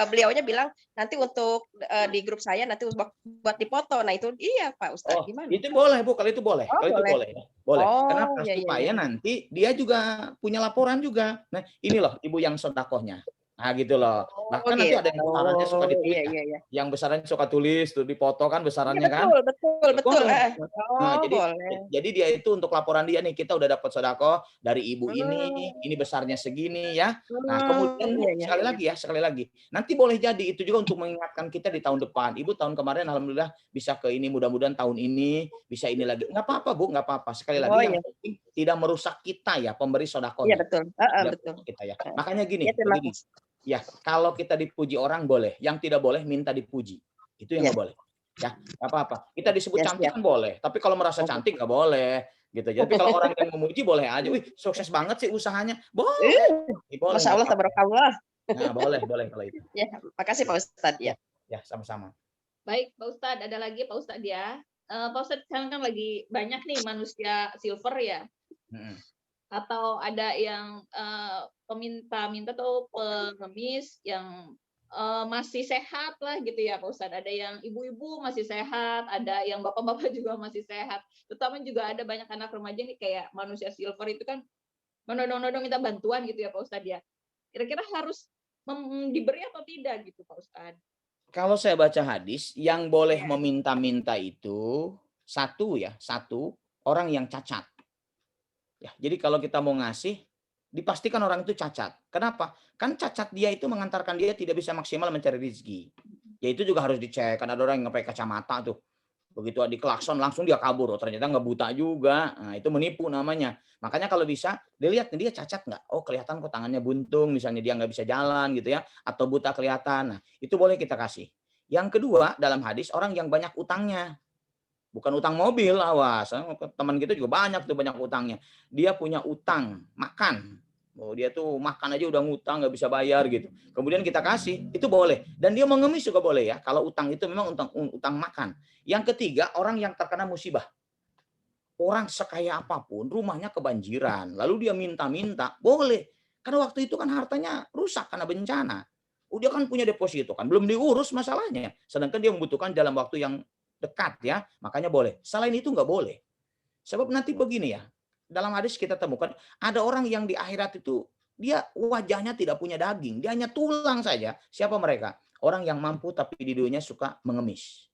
beliaunya bilang nanti untuk di grup saya nanti buat dipoto. Nah, itu iya Pak Ustadz gimana? Itu boleh Bu, kalau itu boleh. Oh, kalau boleh. itu boleh. Boleh. Oh, Kenapa? iya, iya, Supaya iya. nanti dia juga punya laporan juga. Nah, ini loh ibu yang sedekahnya. Nah, gitu loh. Bahkan nanti ada yang besarannya suka ditulis Iya, ya. iya, iya. Yang besarannya suka tulis tuh dipoto kan Iya, besarannya kan. betul. Boleh. Nah, Oh, boleh. jadi dia itu untuk laporan dia nih, kita udah dapat sedekah dari ibu ini besarnya segini ya. Nah, kemudian Bu, Iya, iya. sekali lagi. Nanti boleh jadi itu juga untuk mengingatkan kita di tahun depan. Ibu tahun kemarin alhamdulillah bisa ke ini, mudah-mudahan tahun ini bisa ini lagi. Enggak apa-apa Bu, enggak apa-apa. Sekali lagi Oh, yang iya. penting tidak merusak kita ya, pemberi Iya, sedekahnya. betul. Tidak Betul. merusak kita ya. Makanya gini, Ya, terima begini. kasih. Ya, kalau kita dipuji orang boleh, yang tidak boleh minta dipuji. Itu yang Iya. nggak boleh. Ya, nggak apa-apa. Kita disebut Ya, cantik siap. kan boleh, tapi kalau merasa cantik nggak boleh. Gitu. Jadi kalau orang yang memuji boleh aja, wih sukses banget sih usahanya. Boleh. Boleh, Masya nggak Allah, apa-apa. tabarakallah. Nah, boleh kalau itu. Ya, makasih Pak Ustadz ya. Ya, sama-sama. Baik, Pak Ustadz, ada lagi Pak Ustadz ya. Pak Ustadz sekarang kan lagi banyak nih manusia silver ya. Atau ada yang peminta-minta atau pengemis yang masih sehat lah gitu ya Pak Ustadz. Ada yang ibu-ibu masih sehat, ada yang bapak-bapak juga masih sehat. Terutama juga ada banyak anak remaja nih kayak manusia silver itu kan menodong-nodong minta bantuan gitu ya Pak Ustadz ya. Kira-kira harus diberi atau tidak gitu Pak Ustadz? Kalau saya baca hadis, yang boleh meminta-minta itu satu orang yang cacat. Ya, jadi kalau kita mau ngasih, dipastikan orang itu cacat. Kenapa? Kan cacat dia itu mengantarkan dia tidak bisa maksimal mencari rezeki. Ya itu juga harus dicek. Kan ada orang yang pakai kacamata tuh. Begitu diklakson langsung dia kabur. Oh, ternyata nggak buta juga. Nah, itu menipu namanya. Makanya kalau bisa dilihat dia cacat nggak. Oh kelihatan kok tangannya buntung. Misalnya dia nggak bisa jalan gitu ya. Atau buta kelihatan. Nah itu boleh kita kasih. Yang kedua dalam hadis orang yang banyak utangnya. Bukan utang mobil, awas. Teman kita juga banyak tuh banyak utangnya. Dia punya utang makan. Oh, dia tuh makan aja udah ngutang nggak bisa bayar gitu. Kemudian kita kasih, itu boleh. Dan dia mengemis juga boleh ya. Kalau utang itu memang utang makan. Yang ketiga, orang yang terkena musibah. Orang sekaya apapun, rumahnya kebanjiran. Lalu dia minta-minta, boleh. Karena waktu itu kan hartanya rusak karena bencana. Dia kan punya deposito kan, belum diurus masalahnya. Sedangkan dia membutuhkan dalam waktu yang dekat ya, makanya boleh. Selain itu nggak boleh. Sebab nanti begini ya, dalam hadis kita temukan ada orang yang di akhirat itu dia wajahnya tidak punya daging, dia hanya tulang saja. Siapa mereka? Orang yang mampu tapi di dunia suka mengemis.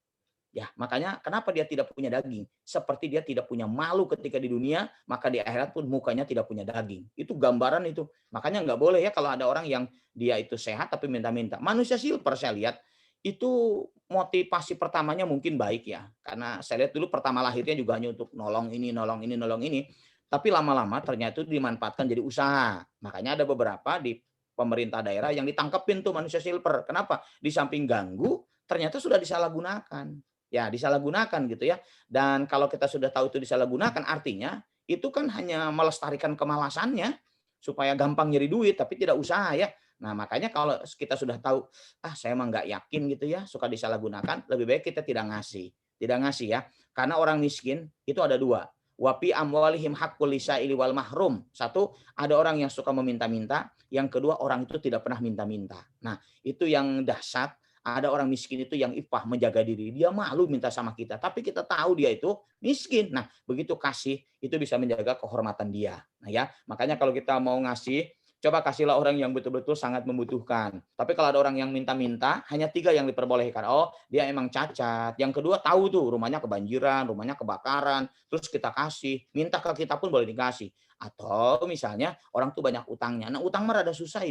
Ya, makanya kenapa dia tidak punya daging? Seperti dia tidak punya malu ketika di dunia, maka di akhirat pun mukanya tidak punya daging. Itu gambaran itu. Makanya nggak boleh ya kalau ada orang yang dia itu sehat tapi minta-minta. Manusia silver saya lihat itu motivasi pertamanya mungkin baik ya. Karena saya lihat dulu pertama lahirnya juga hanya untuk nolong ini, nolong ini, nolong ini. Tapi lama-lama ternyata itu dimanfaatkan jadi usaha. Makanya ada beberapa di pemerintah daerah yang ditangkepin tuh manusia silver. Kenapa? Di samping ganggu, ternyata sudah disalahgunakan. Ya, disalahgunakan gitu ya. Dan kalau kita sudah tahu itu disalahgunakan, artinya itu kan hanya melestarikan kemalasannya supaya gampang nyari duit, tapi tidak usaha ya. Nah, makanya kalau kita sudah tahu, saya emang nggak yakin gitu ya, suka disalahgunakan, lebih baik kita tidak ngasih. Tidak ngasih ya. Karena orang miskin itu ada dua. Wapi amwalihim haqqul lisaili wal mahrum. Satu, ada orang yang suka meminta-minta. Yang kedua, orang itu tidak pernah minta-minta. Nah, itu yang dahsyat. Ada orang miskin itu yang ifah menjaga diri. Dia malu minta sama kita. Tapi kita tahu dia itu miskin. Nah, begitu kasih, itu bisa menjaga kehormatan dia. Nah ya, makanya kalau kita mau ngasih, coba kasihlah orang yang betul-betul sangat membutuhkan. Tapi kalau ada orang yang minta-minta, hanya 3 yang diperbolehkan. Oh, dia emang cacat. Yang kedua, tahu tuh rumahnya kebanjiran, rumahnya kebakaran. Terus kita kasih. Minta ke kita pun boleh dikasih. Atau misalnya orang tuh banyak utangnya. Nah, utang mah rada susah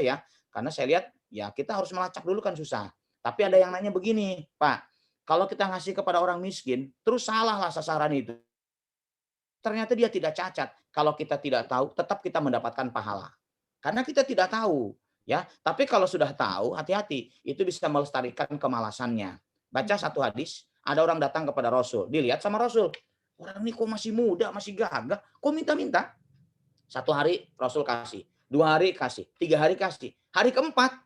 ya. Karena saya lihat ya kita harus melacak dulu kan susah. Tapi ada yang nanya begini, Pak, kalau kita ngasih kepada orang miskin, terus salahlah sasaran itu. Ternyata dia tidak cacat. Kalau kita tidak tahu, tetap kita mendapatkan pahala. Karena kita tidak tahu, ya. Tapi kalau sudah tahu, hati-hati, itu bisa melestarikan kemalasannya. Baca satu hadis, ada orang datang kepada Rasul, dilihat sama Rasul, orang ini kok masih muda, masih gagah, kok minta-minta? Satu hari Rasul kasih, 2 hari kasih, 3 hari kasih, hari keempat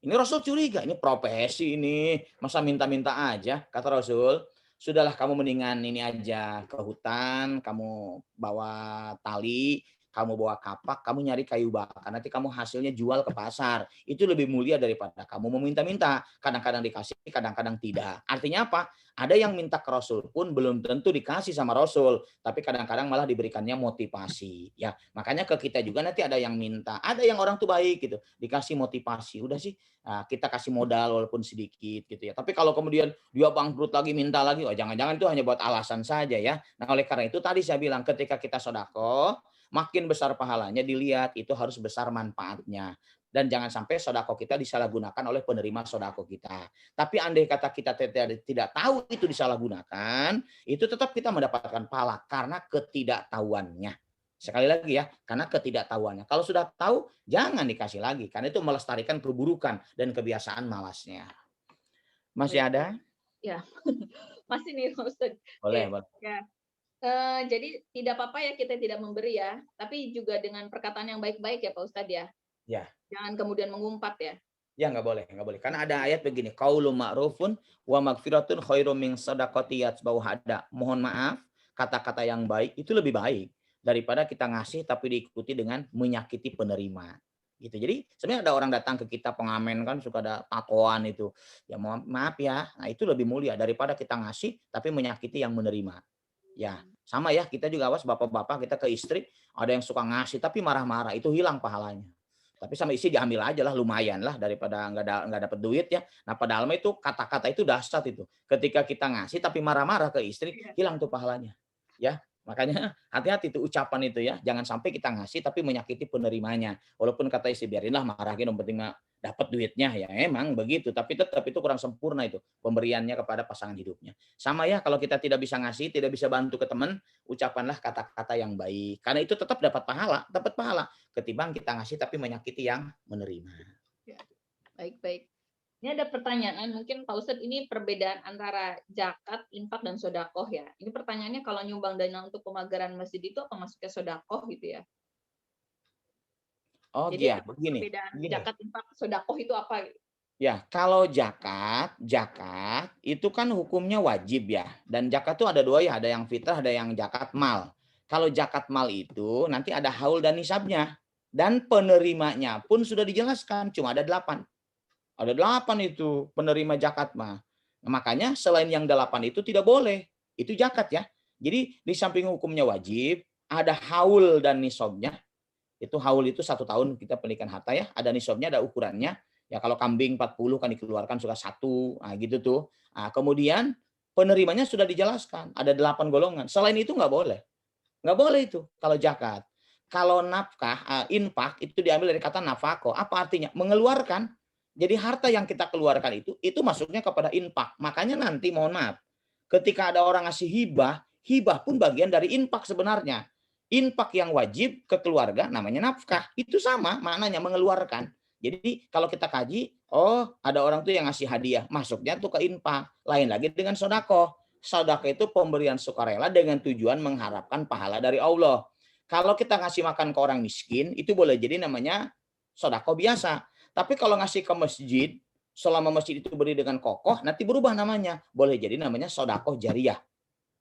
ini Rasul curiga, ini profesi ini, masa minta-minta aja. Kata Rasul, sudahlah kamu mendingan ini aja ke hutan, kamu bawa tali, kamu bawa kapak, kamu nyari kayu bakar. Nanti kamu hasilnya jual ke pasar. Itu lebih mulia daripada kamu meminta-minta. Kadang-kadang dikasih, kadang-kadang tidak. Artinya apa? Ada yang minta ke Rasul pun belum tentu dikasih sama Rasul, tapi kadang-kadang malah diberikannya motivasi. Ya, makanya ke kita juga nanti ada yang minta, ada yang orang tuh baik gitu, dikasih motivasi. Udah sih, kita kasih modal walaupun sedikit gitu ya. Tapi kalau kemudian dia bangkrut lagi, minta lagi, oh jangan-jangan itu hanya buat alasan saja ya. Nah oleh karena itu tadi saya bilang ketika kita sedekah, makin besar pahalanya dilihat itu harus besar manfaatnya. Dan jangan sampai sodako kita disalahgunakan oleh penerima sodako kita. Tapi andai kata kita tidak tahu itu disalahgunakan, itu tetap kita mendapatkan pahala karena ketidaktahuannya. Sekali lagi ya, karena ketidaktahuannya. Kalau sudah tahu, jangan dikasih lagi. Karena itu melestarikan keburukan dan kebiasaan malasnya. Masih ada? Ya, masih nih Ustaz. Boleh, Oke. boleh. Ya. Jadi tidak apa-apa ya kita tidak memberi ya, tapi juga dengan perkataan yang baik-baik ya Pak Ustadz ya. Ya. Jangan kemudian mengumpat ya. Ya nggak boleh, nggak boleh. Karena ada ayat begini, qaulun ma'rufun wa magfiratun khairum min shadaqati yatba'uha ada. Mohon maaf, kata-kata yang baik itu lebih baik daripada kita ngasih tapi diikuti dengan menyakiti penerima. Gitu. Jadi sebenarnya ada orang datang ke kita pengamen kan suka ada takoan itu. Ya mohon maaf ya. Nah, itu lebih mulia daripada kita ngasih tapi menyakiti yang menerima. Ya, sama ya, kita juga awas bapak-bapak kita ke istri, ada yang suka ngasih tapi marah-marah, itu hilang pahalanya. Tapi sama istri diambil aja lah, lumayan lah daripada nggak dapet duit ya. Nah padahal itu kata-kata itu dahsyat itu. Ketika kita ngasih tapi marah-marah ke istri, hilang tuh pahalanya. Ya, makanya hati-hati tuh ucapan itu ya. Jangan sampai kita ngasih tapi menyakiti penerimanya. Walaupun kata istri biarinlah marahin, yang penting dapat duitnya ya emang begitu, tapi tetap itu kurang sempurna itu pemberiannya kepada pasangan hidupnya. Sama ya kalau kita tidak bisa ngasih, tidak bisa bantu ke teman, ucapanlah kata-kata yang baik. Karena itu tetap dapat pahala ketimbang kita ngasih tapi menyakiti yang menerima. Ya, baik-baik. Ini ada pertanyaan, mungkin Pak Ustadz ini perbedaan antara zakat, infak, dan sodakoh ya. Ini pertanyaannya kalau nyumbang dana untuk pemagaran masjid itu apa masuknya sodakoh gitu ya? Oh Jadi iya, apa begini. perbedaan zakat, infak, sodakoh itu apa? Ya, kalau zakat itu kan hukumnya wajib ya. Dan zakat itu ada dua ya, ada yang fitrah, ada yang zakat mal. Kalau zakat mal itu nanti ada haul dan nisabnya. Dan penerimanya pun sudah dijelaskan, cuma ada 8. Ada 8 itu penerima zakat mah. Nah, makanya selain yang 8 itu tidak boleh. Itu zakat ya. Jadi di samping hukumnya wajib, ada haul dan nisabnya. Itu haul itu 1 tahun kita pendidikan harta ya. Ada nisabnya, ada ukurannya. Ya kalau kambing 40 kan dikeluarkan sudah 1. Nah, gitu tuh. Nah, kemudian penerimanya sudah dijelaskan. Ada 8 golongan. Selain itu nggak boleh. Nggak boleh itu kalau zakat. Kalau nafkah, infak itu diambil dari kata nafako. Apa artinya? Mengeluarkan. Jadi harta yang kita keluarkan itu masuknya kepada infak. Makanya nanti mohon maaf, ketika ada orang ngasih hibah, hibah pun bagian dari infak sebenarnya. Infak yang wajib ke keluarga namanya nafkah. Itu sama maknanya mengeluarkan. Jadi kalau kita kaji, oh ada orang tuh yang ngasih hadiah, masuknya tuh ke infak. Lain lagi dengan sodako. Sodako itu pemberian sukarela dengan tujuan mengharapkan pahala dari Allah. Kalau kita ngasih makan ke orang miskin, itu boleh jadi namanya sodako biasa. Tapi kalau ngasih ke masjid, selama masjid itu berdiri dengan kokoh, nanti berubah namanya. Boleh jadi namanya sodako jariah.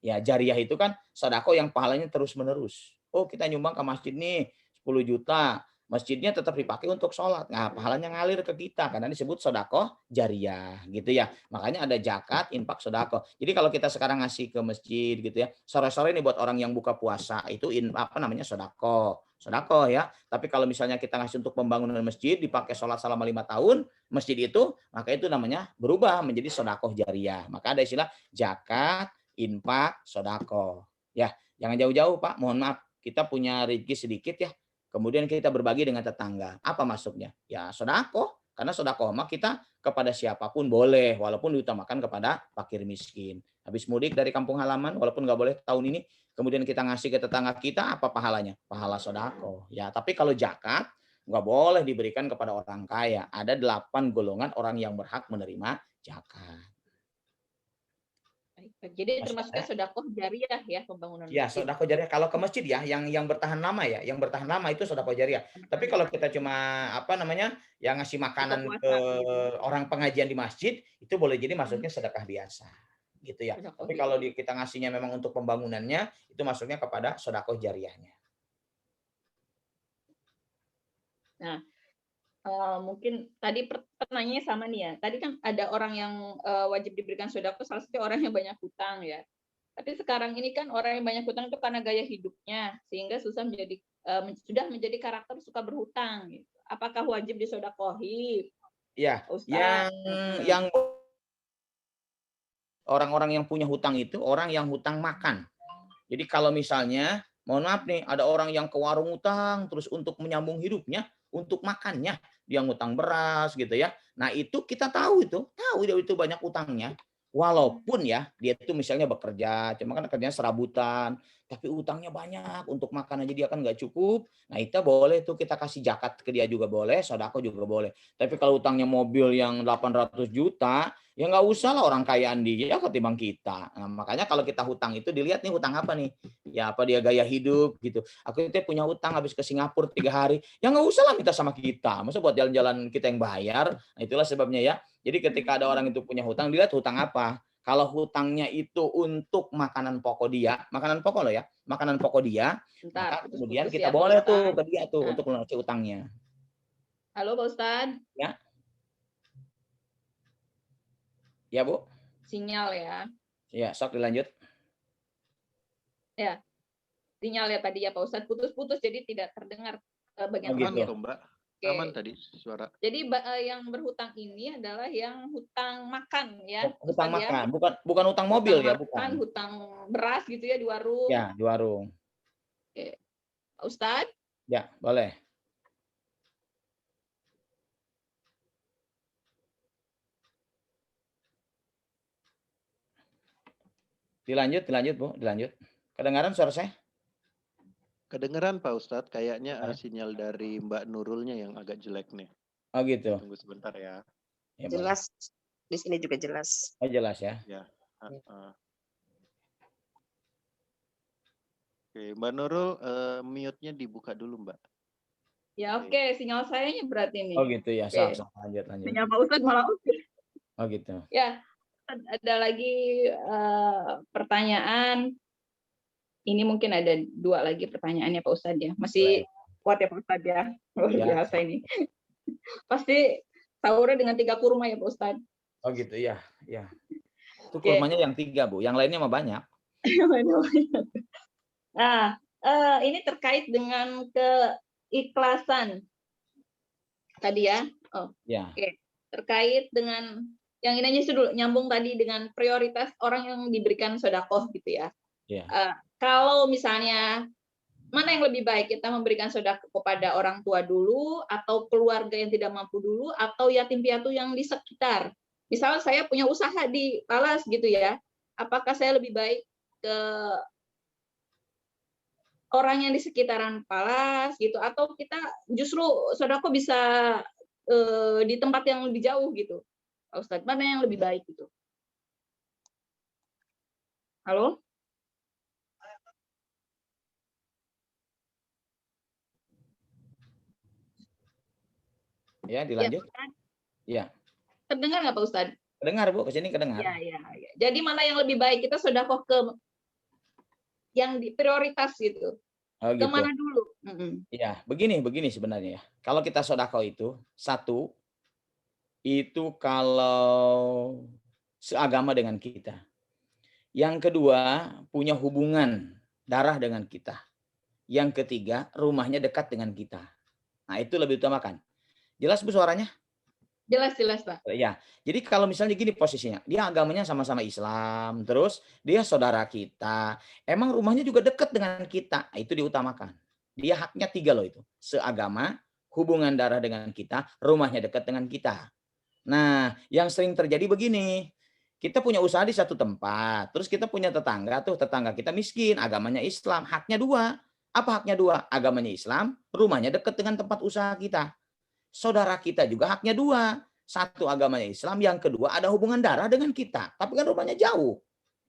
Ya jariah itu kan sodako yang pahalanya terus-menerus. Oh kita nyumbang ke masjid nih 10 juta. Masjidnya tetap dipakai untuk sholat. Nah pahalanya ngalir ke kita karena disebut sodako jariah gitu ya. Makanya ada zakat, infak, sodako. Jadi kalau kita sekarang ngasih ke masjid gitu ya. Sore-sore ini buat orang yang buka puasa itu sodako. Sodako ya. Tapi kalau misalnya kita ngasih untuk pembangunan masjid dipakai sholat selama 5 tahun masjid itu, maka itu namanya berubah menjadi sodako jariah. Maka ada istilah zakat, infak, sodako. Ya, jangan jauh-jauh Pak. Mohon maaf, kita punya rezeki sedikit ya. Kemudian kita berbagi dengan tetangga. Apa masuknya? Ya sodako. Karena sodako mah kita kepada siapapun boleh, walaupun diutamakan kepada fakir miskin. Habis mudik dari kampung halaman, walaupun nggak boleh tahun ini, kemudian kita ngasih ke tetangga kita, apa pahalanya? Pahala sodako. Ya, tapi kalau zakat nggak boleh diberikan kepada orang kaya. Ada 8 golongan orang yang berhak menerima zakat. Baik, jadi Masya termasuknya Allah. sedekah jariah ya pembangunan Ya, masjid. sedekah jariah kalau ke masjid ya, yang bertahan lama ya, yang bertahan lama itu sedekah jariah. Tapi kalau kita cuma apa namanya, yang ngasih Buka makanan ke puasa gitu. orang pengajian di masjid, itu boleh jadi masuknya sedekah biasa, gitu ya. Sedekah Tapi biasa. kalau kita ngasihnya memang untuk pembangunannya, itu masuknya kepada sedekah jariahnya. Nah, mungkin tadi pertanyaannya sama nih ya. Tadi kan ada orang yang wajib diberikan sedekah, salah satu orang yang banyak hutang ya. Tapi sekarang ini kan orang yang banyak hutang itu karena gaya hidupnya, sehingga susah menjadi sudah menjadi karakter suka berhutang. Gitu. Apakah wajib disedekahi, Ya, Ustaz? yang orang-orang yang punya hutang itu orang yang hutang makan. Jadi kalau misalnya, mohon maaf nih, ada orang yang ke warung utang, terus untuk menyambung hidupnya, untuk makannya, dia ngutang beras gitu ya. Nah itu kita tahu itu banyak utangnya. Walaupun ya, dia itu misalnya bekerja, cuma kan kerjanya serabutan, tapi utangnya banyak, untuk makan aja dia kan nggak cukup. Nah itu boleh tuh kita kasih zakat ke dia juga boleh, sedekah juga boleh. Tapi kalau utangnya mobil yang 800 juta, ya nggak usah lah orang kayaan dia ketimbang kita. Nah, makanya kalau kita hutang itu dilihat nih hutang apa nih. Ya apa dia gaya hidup gitu. Aku itu punya hutang habis ke Singapura 3 hari. Ya nggak usah lah minta sama kita. Masa buat jalan-jalan kita yang bayar. Nah, itulah sebabnya ya. Jadi ketika ada orang itu punya hutang, dilihat hutang apa. Kalau hutangnya itu untuk makanan pokok dia, makanan pokok loh ya, makanan pokok dia, Bentar, maka kemudian putus-putus kita ya Pak boleh tuh Ustadz. ke dia tuh Nah, untuk lunasi utangnya. halo Pak Ustadz, Ya, ya Bu. sinyal ya. Ya, sok dilanjut. Ya, sinyal ya tadi ya Pak Ustadz, putus-putus jadi tidak terdengar bagian Oh, Aman gitu. terakhir. kok Mbak. Oke. Aman tadi suara. Jadi yang berhutang ini adalah yang hutang makan ya, Hutang Ustadz ya. makan, bukan hutang mobil Hutang ya, makan, bukan. hutang beras gitu ya di warung. Ya, di warung. Oke. Pak Ustadz, Ya, boleh. Dilanjut Bu, dilanjut. Kedengaran suara saya? Kedengeran Pak Ustadz, kayaknya sinyal dari Mbak Nurulnya yang agak jelek nih. Oh gitu. Tunggu sebentar ya. Ya, boleh. Jelas. Di sini juga jelas. Oh, jelas ya. Ya. Oke, Mbak Nurul, mute-nya dibuka dulu Mbak. ya oke, sinyal sayanya berat ini. Oh gitu ya, Oke. sok lanjut. Sinyal Pak Ustadz malah oke. Oh gitu. Ya, ada lagi pertanyaan. Ini mungkin ada 2 lagi pertanyaannya Pak Ustadz ya. Masih kuat ya Pak Ustadz ya. Luar Ya. biasa ini. Pasti sahurnya dengan 3 kurma ya Pak Ustadz. Oh gitu ya, ya. Itu Oke. kurmanya yang 3 Bu, yang lainnya mah banyak. Nah, ini terkait dengan keikhlasan tadi ya. Oh, Ya. oke. Terkait dengan yang ini aja dulu, nyambung tadi dengan prioritas orang yang diberikan sedekah gitu ya. Ya. Kalau misalnya mana yang lebih baik, kita memberikan sedekah kepada orang tua dulu atau keluarga yang tidak mampu dulu atau yatim piatu yang di sekitar. Misalnya saya punya usaha di Palas gitu ya. Apakah saya lebih baik ke orang yang di sekitaran Palas gitu atau kita justru sedekah bisa di tempat yang lebih jauh gitu. Pak Ustadz, mana yang lebih baik gitu? Halo? Ya, dilanjut. Ya. Ya. Terdengar nggak Pak Ustadz? Kedengar Bu, kesini kedengar. Ya. Jadi mana yang lebih baik kita sedekah ke yang di prioritas gitu. Oh gitu. Kemana dulu? Ya, begini sebenarnya ya. Kalau kita sedekah itu, satu, itu kalau seagama dengan kita. Yang kedua, punya hubungan darah dengan kita. Yang ketiga, rumahnya dekat dengan kita. Nah, itu lebih utamakan. Jelas Bu suaranya? Jelas Pak. Ya, jadi kalau misalnya gini posisinya, dia agamanya sama-sama Islam, terus dia saudara kita, emang rumahnya juga dekat dengan kita, itu diutamakan. Dia haknya 3 loh itu, seagama, hubungan darah dengan kita, rumahnya dekat dengan kita. Nah, yang sering terjadi begini, kita punya usaha di satu tempat, terus kita punya tetangga kita miskin, agamanya Islam, haknya 2. Apa haknya dua? Agamanya Islam, rumahnya dekat dengan tempat usaha kita. Saudara kita juga haknya dua. Satu agamanya Islam, yang kedua ada hubungan darah dengan kita. Tapi kan rumahnya jauh.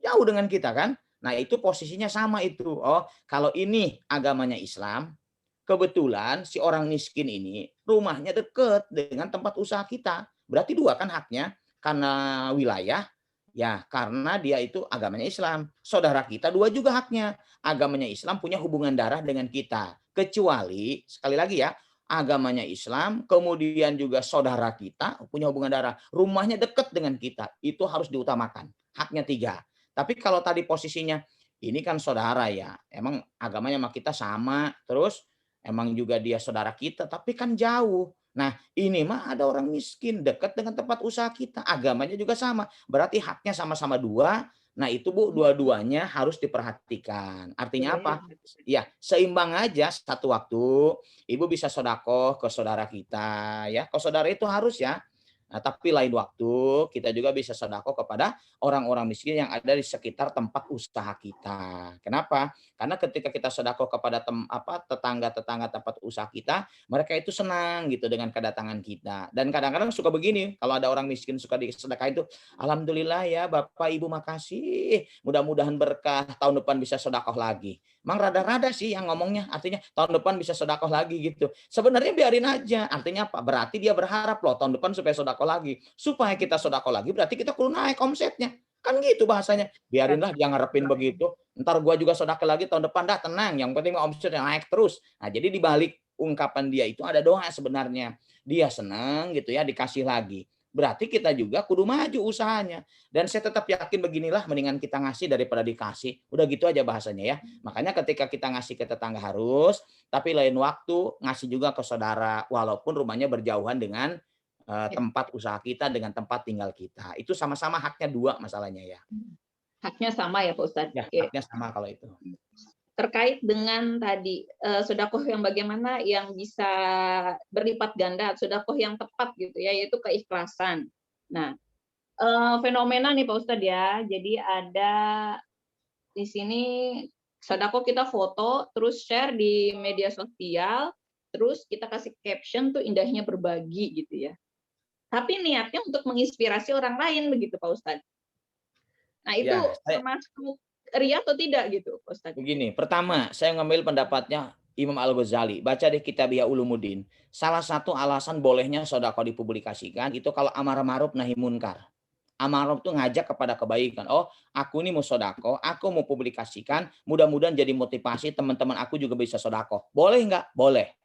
Jauh dengan kita kan. Nah itu posisinya sama itu. Oh kalau ini agamanya Islam, kebetulan si orang miskin ini rumahnya dekat dengan tempat usaha kita. Berarti dua kan haknya. Karena wilayah, ya karena dia itu agamanya Islam. Saudara kita dua juga haknya. Agamanya Islam punya hubungan darah dengan kita. Kecuali, sekali lagi ya, agamanya Islam, kemudian juga saudara kita punya hubungan darah. Rumahnya dekat dengan kita. Itu harus diutamakan. Haknya tiga. Tapi kalau tadi posisinya, ini kan saudara ya. Emang agamanya sama kita sama. Terus emang juga dia saudara kita, tapi kan jauh. Nah, ini mah ada orang miskin dekat dengan tempat usaha kita, agamanya juga sama. Berarti haknya sama-sama dua. Nah, itu Bu, dua-duanya harus diperhatikan. Artinya apa? Ya, seimbang aja satu waktu Ibu bisa sodakoh ke saudara kita ya. Ke saudara itu harus ya. Nah, tapi lain waktu kita juga bisa sedekah kepada orang-orang miskin yang ada di sekitar tempat usaha kita. Kenapa? Karena ketika kita sedekah kepada tetangga-tetangga tempat usaha kita, mereka itu senang gitu dengan kedatangan kita. Dan kadang-kadang suka begini, kalau ada orang miskin suka disedekah itu, alhamdulillah ya Bapak Ibu makasih. Mudah-mudahan berkah, tahun depan bisa sedekah lagi. Mang rada-rada sih yang ngomongnya, artinya tahun depan bisa sedekah lagi gitu. Sebenarnya biarin aja. Artinya apa? Berarti dia berharap loh tahun depan supaya sedekah lagi. Supaya kita sedekah lagi berarti kita kudu naik omsetnya. Kan gitu bahasanya. Biarinlah dia ngarepin begitu. Ntar gua juga sedekah lagi tahun depan, dah tenang. Yang penting omsetnya naik terus. Nah, jadi di balik ungkapan dia itu ada doa sebenarnya. Dia senang gitu ya dikasih lagi. Berarti kita juga kudu maju usahanya. Dan saya tetap yakin beginilah, mendingan kita ngasih daripada dikasih. Udah gitu aja bahasanya ya. Makanya ketika kita ngasih ke tetangga harus, tapi lain waktu ngasih juga ke saudara, walaupun rumahnya berjauhan dengan tempat usaha kita, dengan tempat tinggal kita. Itu sama-sama haknya dua masalahnya ya. Haknya sama ya Pak Ustadz. Ya, haknya sama kalau itu. Terkait dengan tadi sedekah yang bagaimana yang bisa berlipat ganda, sedekah yang tepat gitu ya, yaitu keikhlasan. Nah, fenomena nih Pak Ustadz ya. Jadi ada di sini sedekah kita foto, terus share di media sosial, terus kita kasih caption tuh indahnya berbagi gitu ya. Tapi niatnya untuk menginspirasi orang lain begitu Pak Ustadz. Nah, itu termasuk ria atau tidak gitu, Ustaz? Begini, pertama saya ngambil pendapatnya Imam Al-Ghazali. Baca di kitab Ihya Ulumuddin. Salah satu alasan bolehnya sedekah dipublikasikan itu kalau amar ma'ruf nahi munkar. Amar ma'ruf itu ngajak kepada kebaikan. Oh, aku ini mau sedekah, aku mau publikasikan, mudah-mudahan jadi motivasi teman-teman aku juga bisa sedekah. Boleh enggak? Boleh.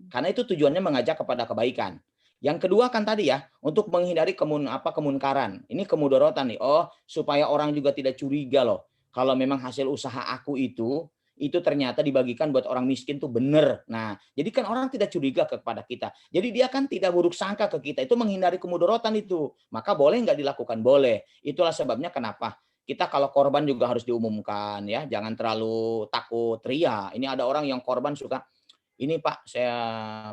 Karena itu tujuannya mengajak kepada kebaikan. Yang kedua kan tadi ya, untuk menghindari kemunkaran. Ini kemudorotan nih. Oh, supaya orang juga tidak curiga loh. Kalau memang hasil usaha aku itu ternyata dibagikan buat orang miskin tuh benar. Nah, jadi kan orang tidak curiga kepada kita. Jadi dia kan tidak buruk sangka ke kita. Itu menghindari kemudorotan itu. Maka boleh nggak dilakukan? Boleh. Itulah sebabnya kenapa kita kalau korban juga harus diumumkan ya. Jangan terlalu takut ria. Ini ada orang yang korban suka, ini Pak, saya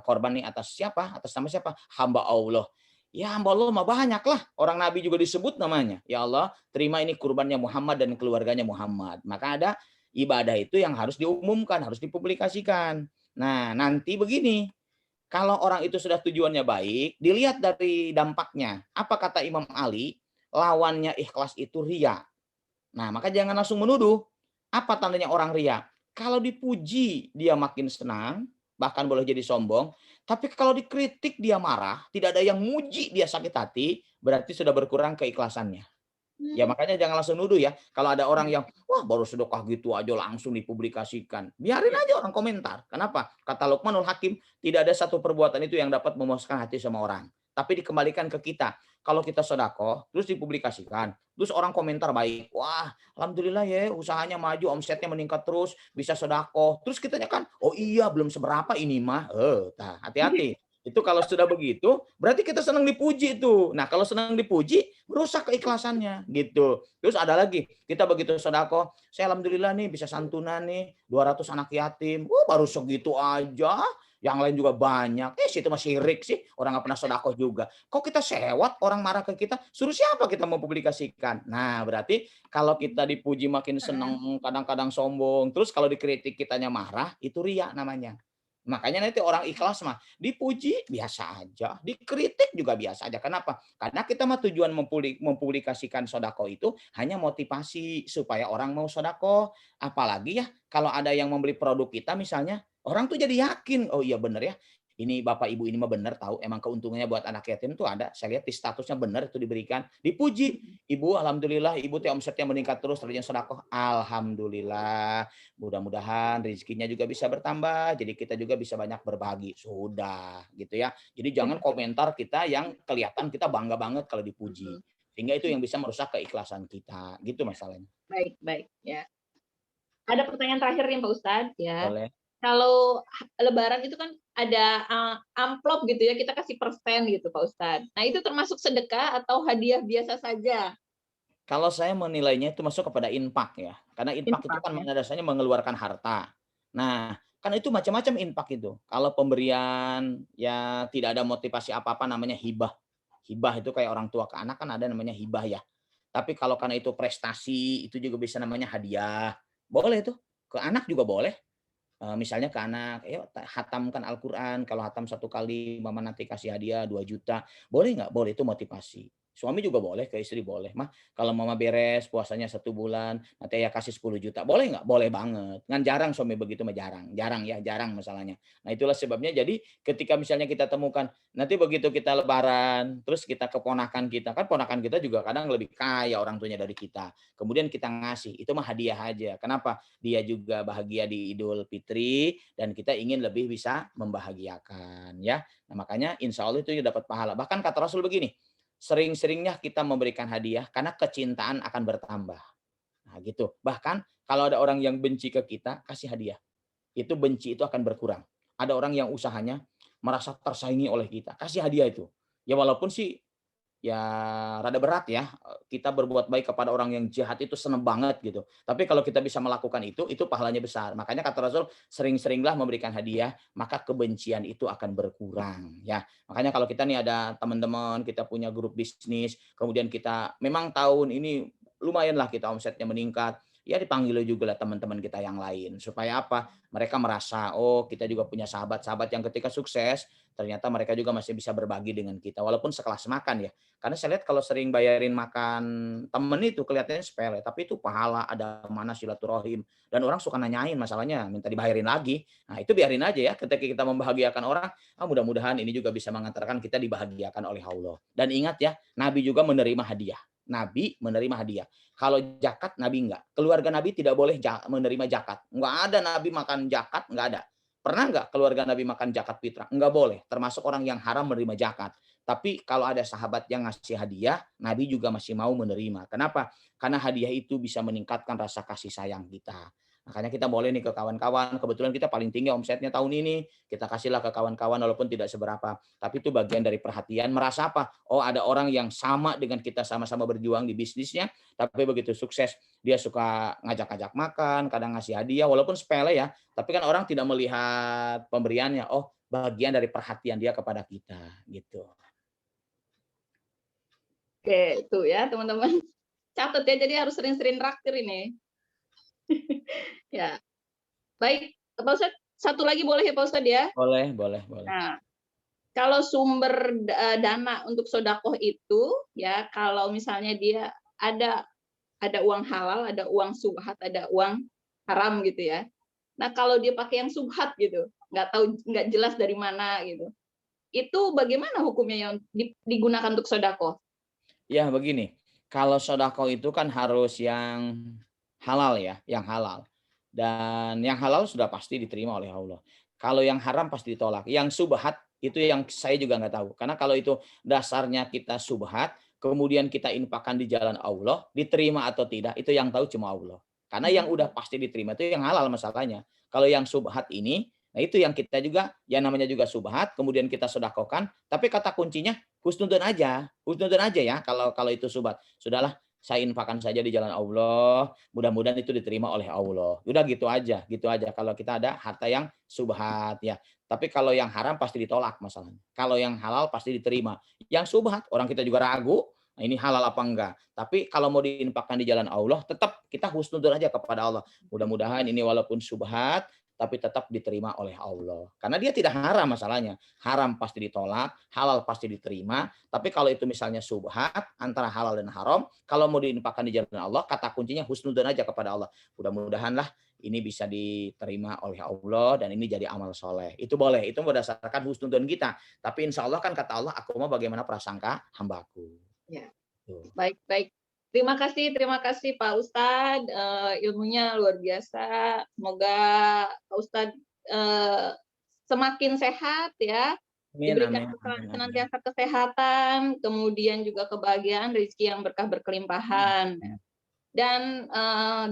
korban nih atas siapa? Atas nama siapa? Hamba Allah. Ya hamba Allah mah banyak lah. Orang Nabi juga disebut namanya. Ya Allah, terima ini kurbannya Muhammad dan keluarganya Muhammad. Maka ada ibadah itu yang harus diumumkan, harus dipublikasikan. Nah, nanti begini. Kalau orang itu sudah tujuannya baik, dilihat dari dampaknya. Apa kata Imam Ali? Lawannya ikhlas itu ria. Nah, maka jangan langsung menuduh. Apa tandanya orang ria? Kalau dipuji, dia makin senang. Bahkan boleh jadi sombong. Tapi kalau dikritik dia marah, tidak ada yang muji dia sakit hati, berarti sudah berkurang keikhlasannya. Ya makanya jangan langsung nuduh ya. Kalau ada orang yang, wah baru sedekah gitu aja langsung dipublikasikan. Biarin aja orang komentar. Kenapa? Kata Luqmanul Hakim, tidak ada satu perbuatan itu yang dapat memuaskan hati semua orang. Tapi dikembalikan ke kita. Kalau kita sedekah, terus dipublikasikan, terus orang komentar baik, wah alhamdulillah ya usahanya maju, omsetnya meningkat terus, bisa sedekah. Terus kitanya kan, oh iya belum seberapa ini mah, nah, hati-hati. Itu kalau sudah begitu, berarti kita senang dipuji itu. Nah kalau senang dipuji, merusak keikhlasannya gitu. Terus ada lagi, kita begitu sedekah, saya alhamdulillah nih bisa santunan nih 200 anak yatim, baru segitu aja. yang lain juga banyak. Situ masih syirik sih, orang nggak pernah sedekah juga. Kok kita sewot, orang marah ke kita, suruh siapa kita mau publikasikan? Nah, berarti kalau kita dipuji makin seneng, kadang-kadang sombong, terus kalau dikritik kitanya marah, itu riya namanya. Makanya nanti orang ikhlas mah dipuji biasa aja, dikritik juga biasa aja. Kenapa? Karena kita mah tujuan mempublikasikan sodako itu hanya motivasi supaya orang mau sodako. Apalagi ya kalau ada yang membeli produk kita misalnya, orang tuh jadi yakin, oh iya bener ya, ini bapak ibu ini mah bener tahu, emang keuntungannya buat anak yatim tuh ada. Saya lihat di statusnya bener itu diberikan, dipuji. Ibu, alhamdulillah, ibu teh omsetnya meningkat terus, rajin sedekah. Alhamdulillah. Mudah-mudahan rezekinya juga bisa bertambah, jadi kita juga bisa banyak berbagi. Sudah, gitu ya. Jadi jangan komentar kita yang kelihatan kita bangga banget kalau dipuji. Sehingga itu yang bisa merusak keikhlasan kita. Gitu masalahnya. Baik, baik ya. Ada pertanyaan terakhir nih Pak Ustadz ya. Boleh. Kalau Lebaran itu kan ada amplop gitu ya, kita kasih persen gitu Pak Ustadz. Nah itu termasuk sedekah atau hadiah biasa saja? Kalau saya menilainya itu masuk kepada infak ya. Karena infak itu kan makna dasarnya mengeluarkan harta. Nah, kan itu macam-macam infak itu. Kalau pemberian ya tidak ada motivasi apa-apa namanya hibah. Hibah itu kayak orang tua ke anak kan ada namanya hibah ya. Tapi kalau karena itu prestasi itu juga bisa namanya hadiah. Boleh tuh. Ke anak juga boleh. Misalnya ke anak, "Ayo hatamkan Al-Quran, kalau hatam 1 kali mama nanti kasih hadiah 2 juta." Boleh nggak? Boleh, itu motivasi. Suami juga boleh, ke istri boleh. "Mah, kalau mama beres puasanya 1 bulan, nanti ayah kasih 10 juta." Boleh nggak? Boleh banget. Kan jarang suami begitu mah jarang. Jarang ya, jarang masalahnya. Nah itulah sebabnya jadi ketika misalnya kita temukan, nanti begitu kita lebaran, terus kita ke ponakan kita, kan ponakan kita juga kadang lebih kaya orang tuanya dari kita. Kemudian kita ngasih, itu mah hadiah aja. Kenapa? Dia juga bahagia di Idul Fitri dan kita ingin lebih bisa membahagiakan ya. Nah, makanya insya Allah itu dapat pahala. Bahkan kata Rasul begini, sering-seringnya kita memberikan hadiah karena kecintaan akan bertambah. Nah, gitu. Bahkan kalau ada orang yang benci ke kita, kasih hadiah. Itu benci itu akan berkurang. Ada orang yang usahanya merasa tersaingi oleh kita, kasih hadiah itu. Ya walaupun sih ya rada berat ya, kita berbuat baik kepada orang yang jahat itu seneng banget gitu. Tapi kalau kita bisa melakukan itu pahalanya besar. Makanya kata Rasul, sering-seringlah memberikan hadiah, maka kebencian itu akan berkurang ya. Makanya kalau kita nih ada teman-teman, kita punya grup bisnis, kemudian kita memang tahun ini lumayanlah kita omsetnya meningkat, ya dipanggil juga lah teman-teman kita yang lain. Supaya apa? Mereka merasa, oh kita juga punya sahabat-sahabat yang ketika sukses, ternyata mereka juga masih bisa berbagi dengan kita. Walaupun sekelas makan ya. Karena saya lihat kalau sering bayarin makan temen itu kelihatannya sepele. Tapi itu pahala, ada mana silaturahim. Dan orang suka nanyain masalahnya, minta dibayarin lagi. Nah itu biarin aja ya. Ketika kita membahagiakan orang, mudah-mudahan ini juga bisa mengantarkan kita dibahagiakan oleh Allah. Dan ingat ya, Nabi juga menerima hadiah. Nabi menerima hadiah. Kalau zakat Nabi enggak. Keluarga Nabi tidak boleh menerima zakat. Enggak ada Nabi makan zakat, enggak ada. Pernah enggak keluarga Nabi makan zakat fitrah? Enggak boleh. Termasuk orang yang haram menerima zakat. Tapi kalau ada sahabat yang ngasih hadiah, Nabi juga masih mau menerima. Kenapa? Karena hadiah itu bisa meningkatkan rasa kasih sayang kita. Makanya kita boleh nih ke kawan-kawan, kebetulan kita paling tinggi omsetnya tahun ini, kita kasihlah ke kawan-kawan walaupun tidak seberapa. Tapi itu bagian dari perhatian, merasa apa? Oh ada orang yang sama dengan kita sama-sama berjuang di bisnisnya, tapi begitu sukses, dia suka ngajak-ngajak makan, kadang ngasih hadiah, walaupun sepele ya, tapi kan orang tidak melihat pemberiannya, oh bagian dari perhatian dia kepada kita, gitu. Oke, itu ya teman-teman. Catat ya, jadi harus sering-sering traktir ini. Ya, baik, Pak Ustadz, satu lagi boleh ya Pak Ustadz ya? Boleh. Nah, kalau sumber dana untuk sodakoh itu, ya kalau misalnya dia ada uang halal, ada uang subhat, ada uang haram gitu ya. Nah kalau dia pakai yang subhat gitu, nggak jelas dari mana gitu, itu bagaimana hukumnya yang digunakan untuk sodakoh? Ya begini, kalau sodako itu kan harus yang halal ya, yang halal. Dan yang halal sudah pasti diterima oleh Allah. Kalau yang haram pasti ditolak. Yang subhat itu yang saya juga nggak tahu. Karena kalau itu dasarnya kita subhat, kemudian kita infakkan di jalan Allah, diterima atau tidak, itu yang tahu cuma Allah. Karena yang udah pasti diterima itu yang halal masalahnya. Kalau yang subhat ini, nah itu yang kita juga, yang namanya juga subhat, kemudian kita sodakokan, tapi kata kuncinya husnudon aja ya. Kalau itu subhat, sudahlah saya infakkan saja di jalan Allah, mudah-mudahan itu diterima oleh Allah. Udah gitu aja kalau kita ada harta yang subhat ya. Tapi kalau yang haram pasti ditolak masalahnya. Kalau yang halal pasti diterima. Yang subhat orang kita juga ragu, nah ini halal apa enggak. Tapi kalau mau diinfakkan di jalan Allah, tetap kita husnudzon aja kepada Allah. Mudah-mudahan ini walaupun subhat, tapi tetap diterima oleh Allah. Karena dia tidak haram masalahnya. Haram pasti ditolak, halal pasti diterima. Tapi kalau itu misalnya subhat, antara halal dan haram, kalau mau diinfakkan di jalan Allah, kata kuncinya husnudzon aja kepada Allah. Mudah-mudahan lah ini bisa diterima oleh Allah dan ini jadi amal soleh. Itu boleh, itu berdasarkan husnudzon kita. Tapi insya Allah kan kata Allah, aku mau bagaimana prasangka hambaku. Ya. Baik. Terima kasih Pak Ustadz, ilmunya luar biasa. Semoga Pak Ustadz semakin sehat ya, diberikan senantiasa kesehatan, kemudian juga kebahagiaan, rezeki yang berkah berkelimpahan, dan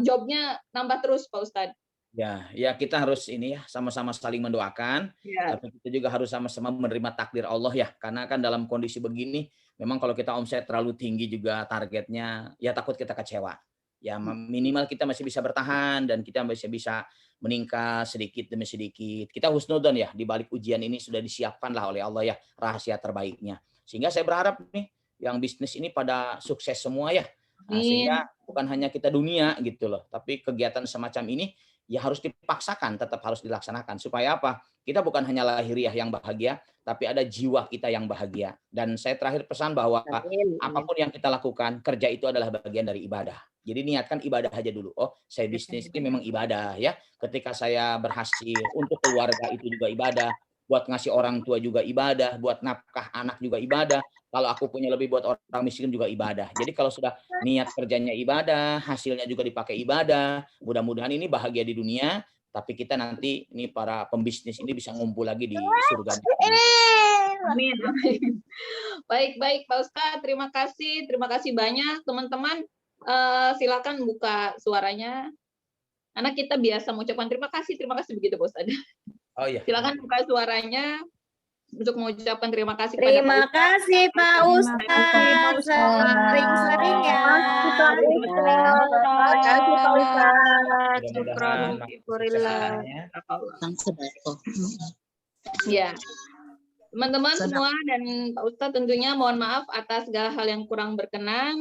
jobnya nambah terus Pak Ustadz. Ya kita harus ini ya sama-sama saling mendoakan, tapi kita juga harus sama-sama menerima takdir Allah ya, karena kan dalam kondisi begini memang kalau kita omset terlalu tinggi juga targetnya, ya takut kita kecewa. Ya minimal kita masih bisa bertahan dan kita masih bisa meningkat sedikit demi sedikit. Kita husnudzon ya, di balik ujian ini sudah disiapkan lah oleh Allah ya rahasia terbaiknya. Sehingga saya berharap nih yang bisnis ini pada sukses semua ya. Nah, sehingga bukan hanya kita dunia gitu loh, tapi kegiatan semacam ini ya harus dipaksakan, tetap harus dilaksanakan. Supaya apa? Kita bukan hanya lahiriah yang bahagia, tapi ada jiwa kita yang bahagia. Dan saya terakhir pesan bahwa apapun yang kita lakukan, kerja itu adalah bagian dari ibadah. Jadi niatkan ibadah aja dulu. Oh, saya bisnis ini memang ibadah ya. Ketika saya berhasil untuk keluarga itu juga ibadah. Buat ngasih orang tua juga ibadah. Buat nafkah anak juga ibadah. Kalau aku punya lebih buat orang miskin juga ibadah. Jadi kalau sudah niat kerjanya ibadah, hasilnya juga dipakai ibadah. Mudah-mudahan ini bahagia di dunia. Tapi kita nanti ini para pembisnis ini bisa ngumpul lagi di surga. Amin. Baik Pak Ustadz, terima kasih banyak teman-teman. Silakan buka suaranya. Karena kita biasa mengucapkan terima kasih begitu Pak Ustadz. Oh iya. Silakan buka suaranya untuk mengucapkan terima kasih. Terima kasih Pak Ustadz. Sering-sering ya. Terima kasih Pak Ustadz. Ya, teman-teman semua dan Pak Ustadz tentunya mohon maaf atas segala hal yang kurang berkenan.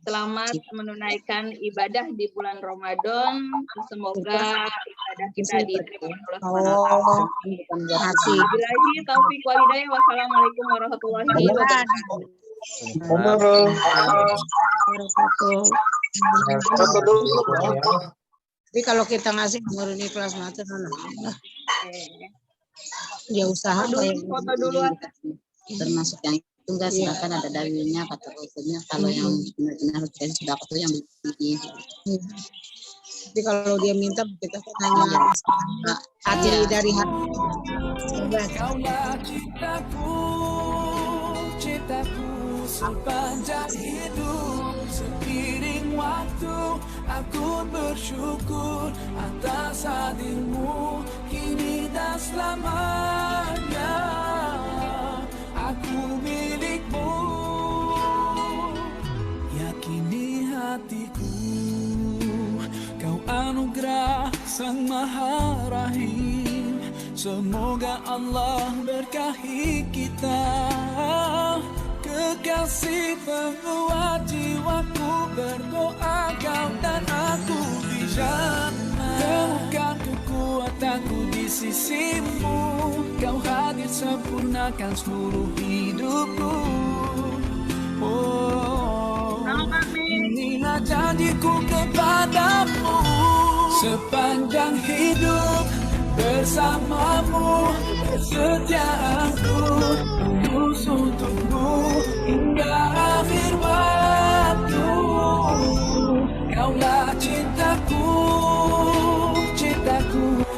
Selamat menunaikan ibadah di bulan Ramadan. Semoga ibadah kita diterima oleh Allah. Terima kasih. Taufiq walhidayah. Wassalamualaikum warahmatullahi wabarakatuh. Tapi kalau kita ngasih murni kelas mata ya usaha foto dulu termasuk yang itu enggak silakan ada dalilnya kata Rasulnya kalau yang benar-benar harus sudah itu yang begini. Tapi kalau dia minta kita kan hanya hati dari hati. Kaulah cintaku sepanjang hidup, seiring waktu aku bersyukur atas hadirmu kini dan selamanya. Aku milikmu, yakini hatiku, kau anugerah Sang Maha Rahim. Semoga Allah berkahi kita, kekasih penguat jiwaku, berdoa kau dan aku di jannah. Temukan kekuatanku di sisimu, kau hadir sempurnakan seluruh hidupku. Oh, inilah janjiku kepadamu, sepanjang hidup bersamamu, kesetiaanku tulus untukmu hingga akhir waktu. Kaulah cintaku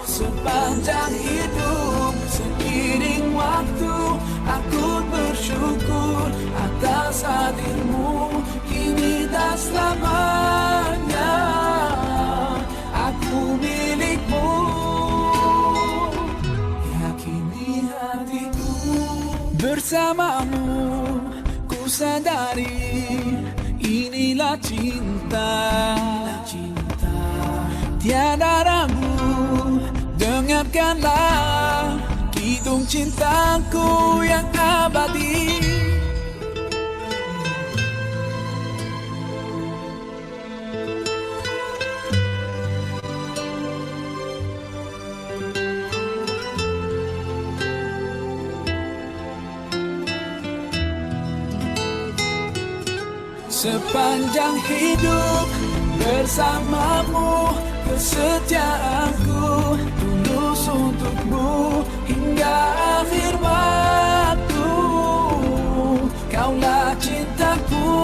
sepanjang hidup, seiring waktu aku bersyukur atas hadirmu kini dan selamanya. Aku milikmu, yakini hatiku. Bersamamu ku sadari inilah cinta. Tiada ragu, dengarkanlah kidung cintaku yang abadi. Sepanjang hidup bersamamu, kesetiaanku tulus untukmu hingga akhir waktu. Kaulah cintaku,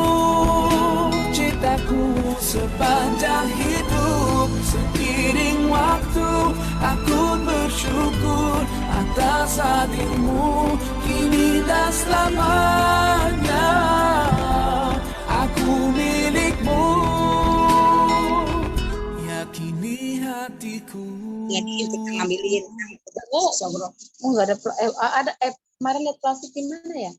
cintaku sepanjang hidup. Seiring waktu aku bersyukur atas hadirmu kini dan selamanya. Aku milikmu, yakini hatiku. Ini kita ngambilin. Oh, nggak ada. Kemarin lihat plastik di mana ya?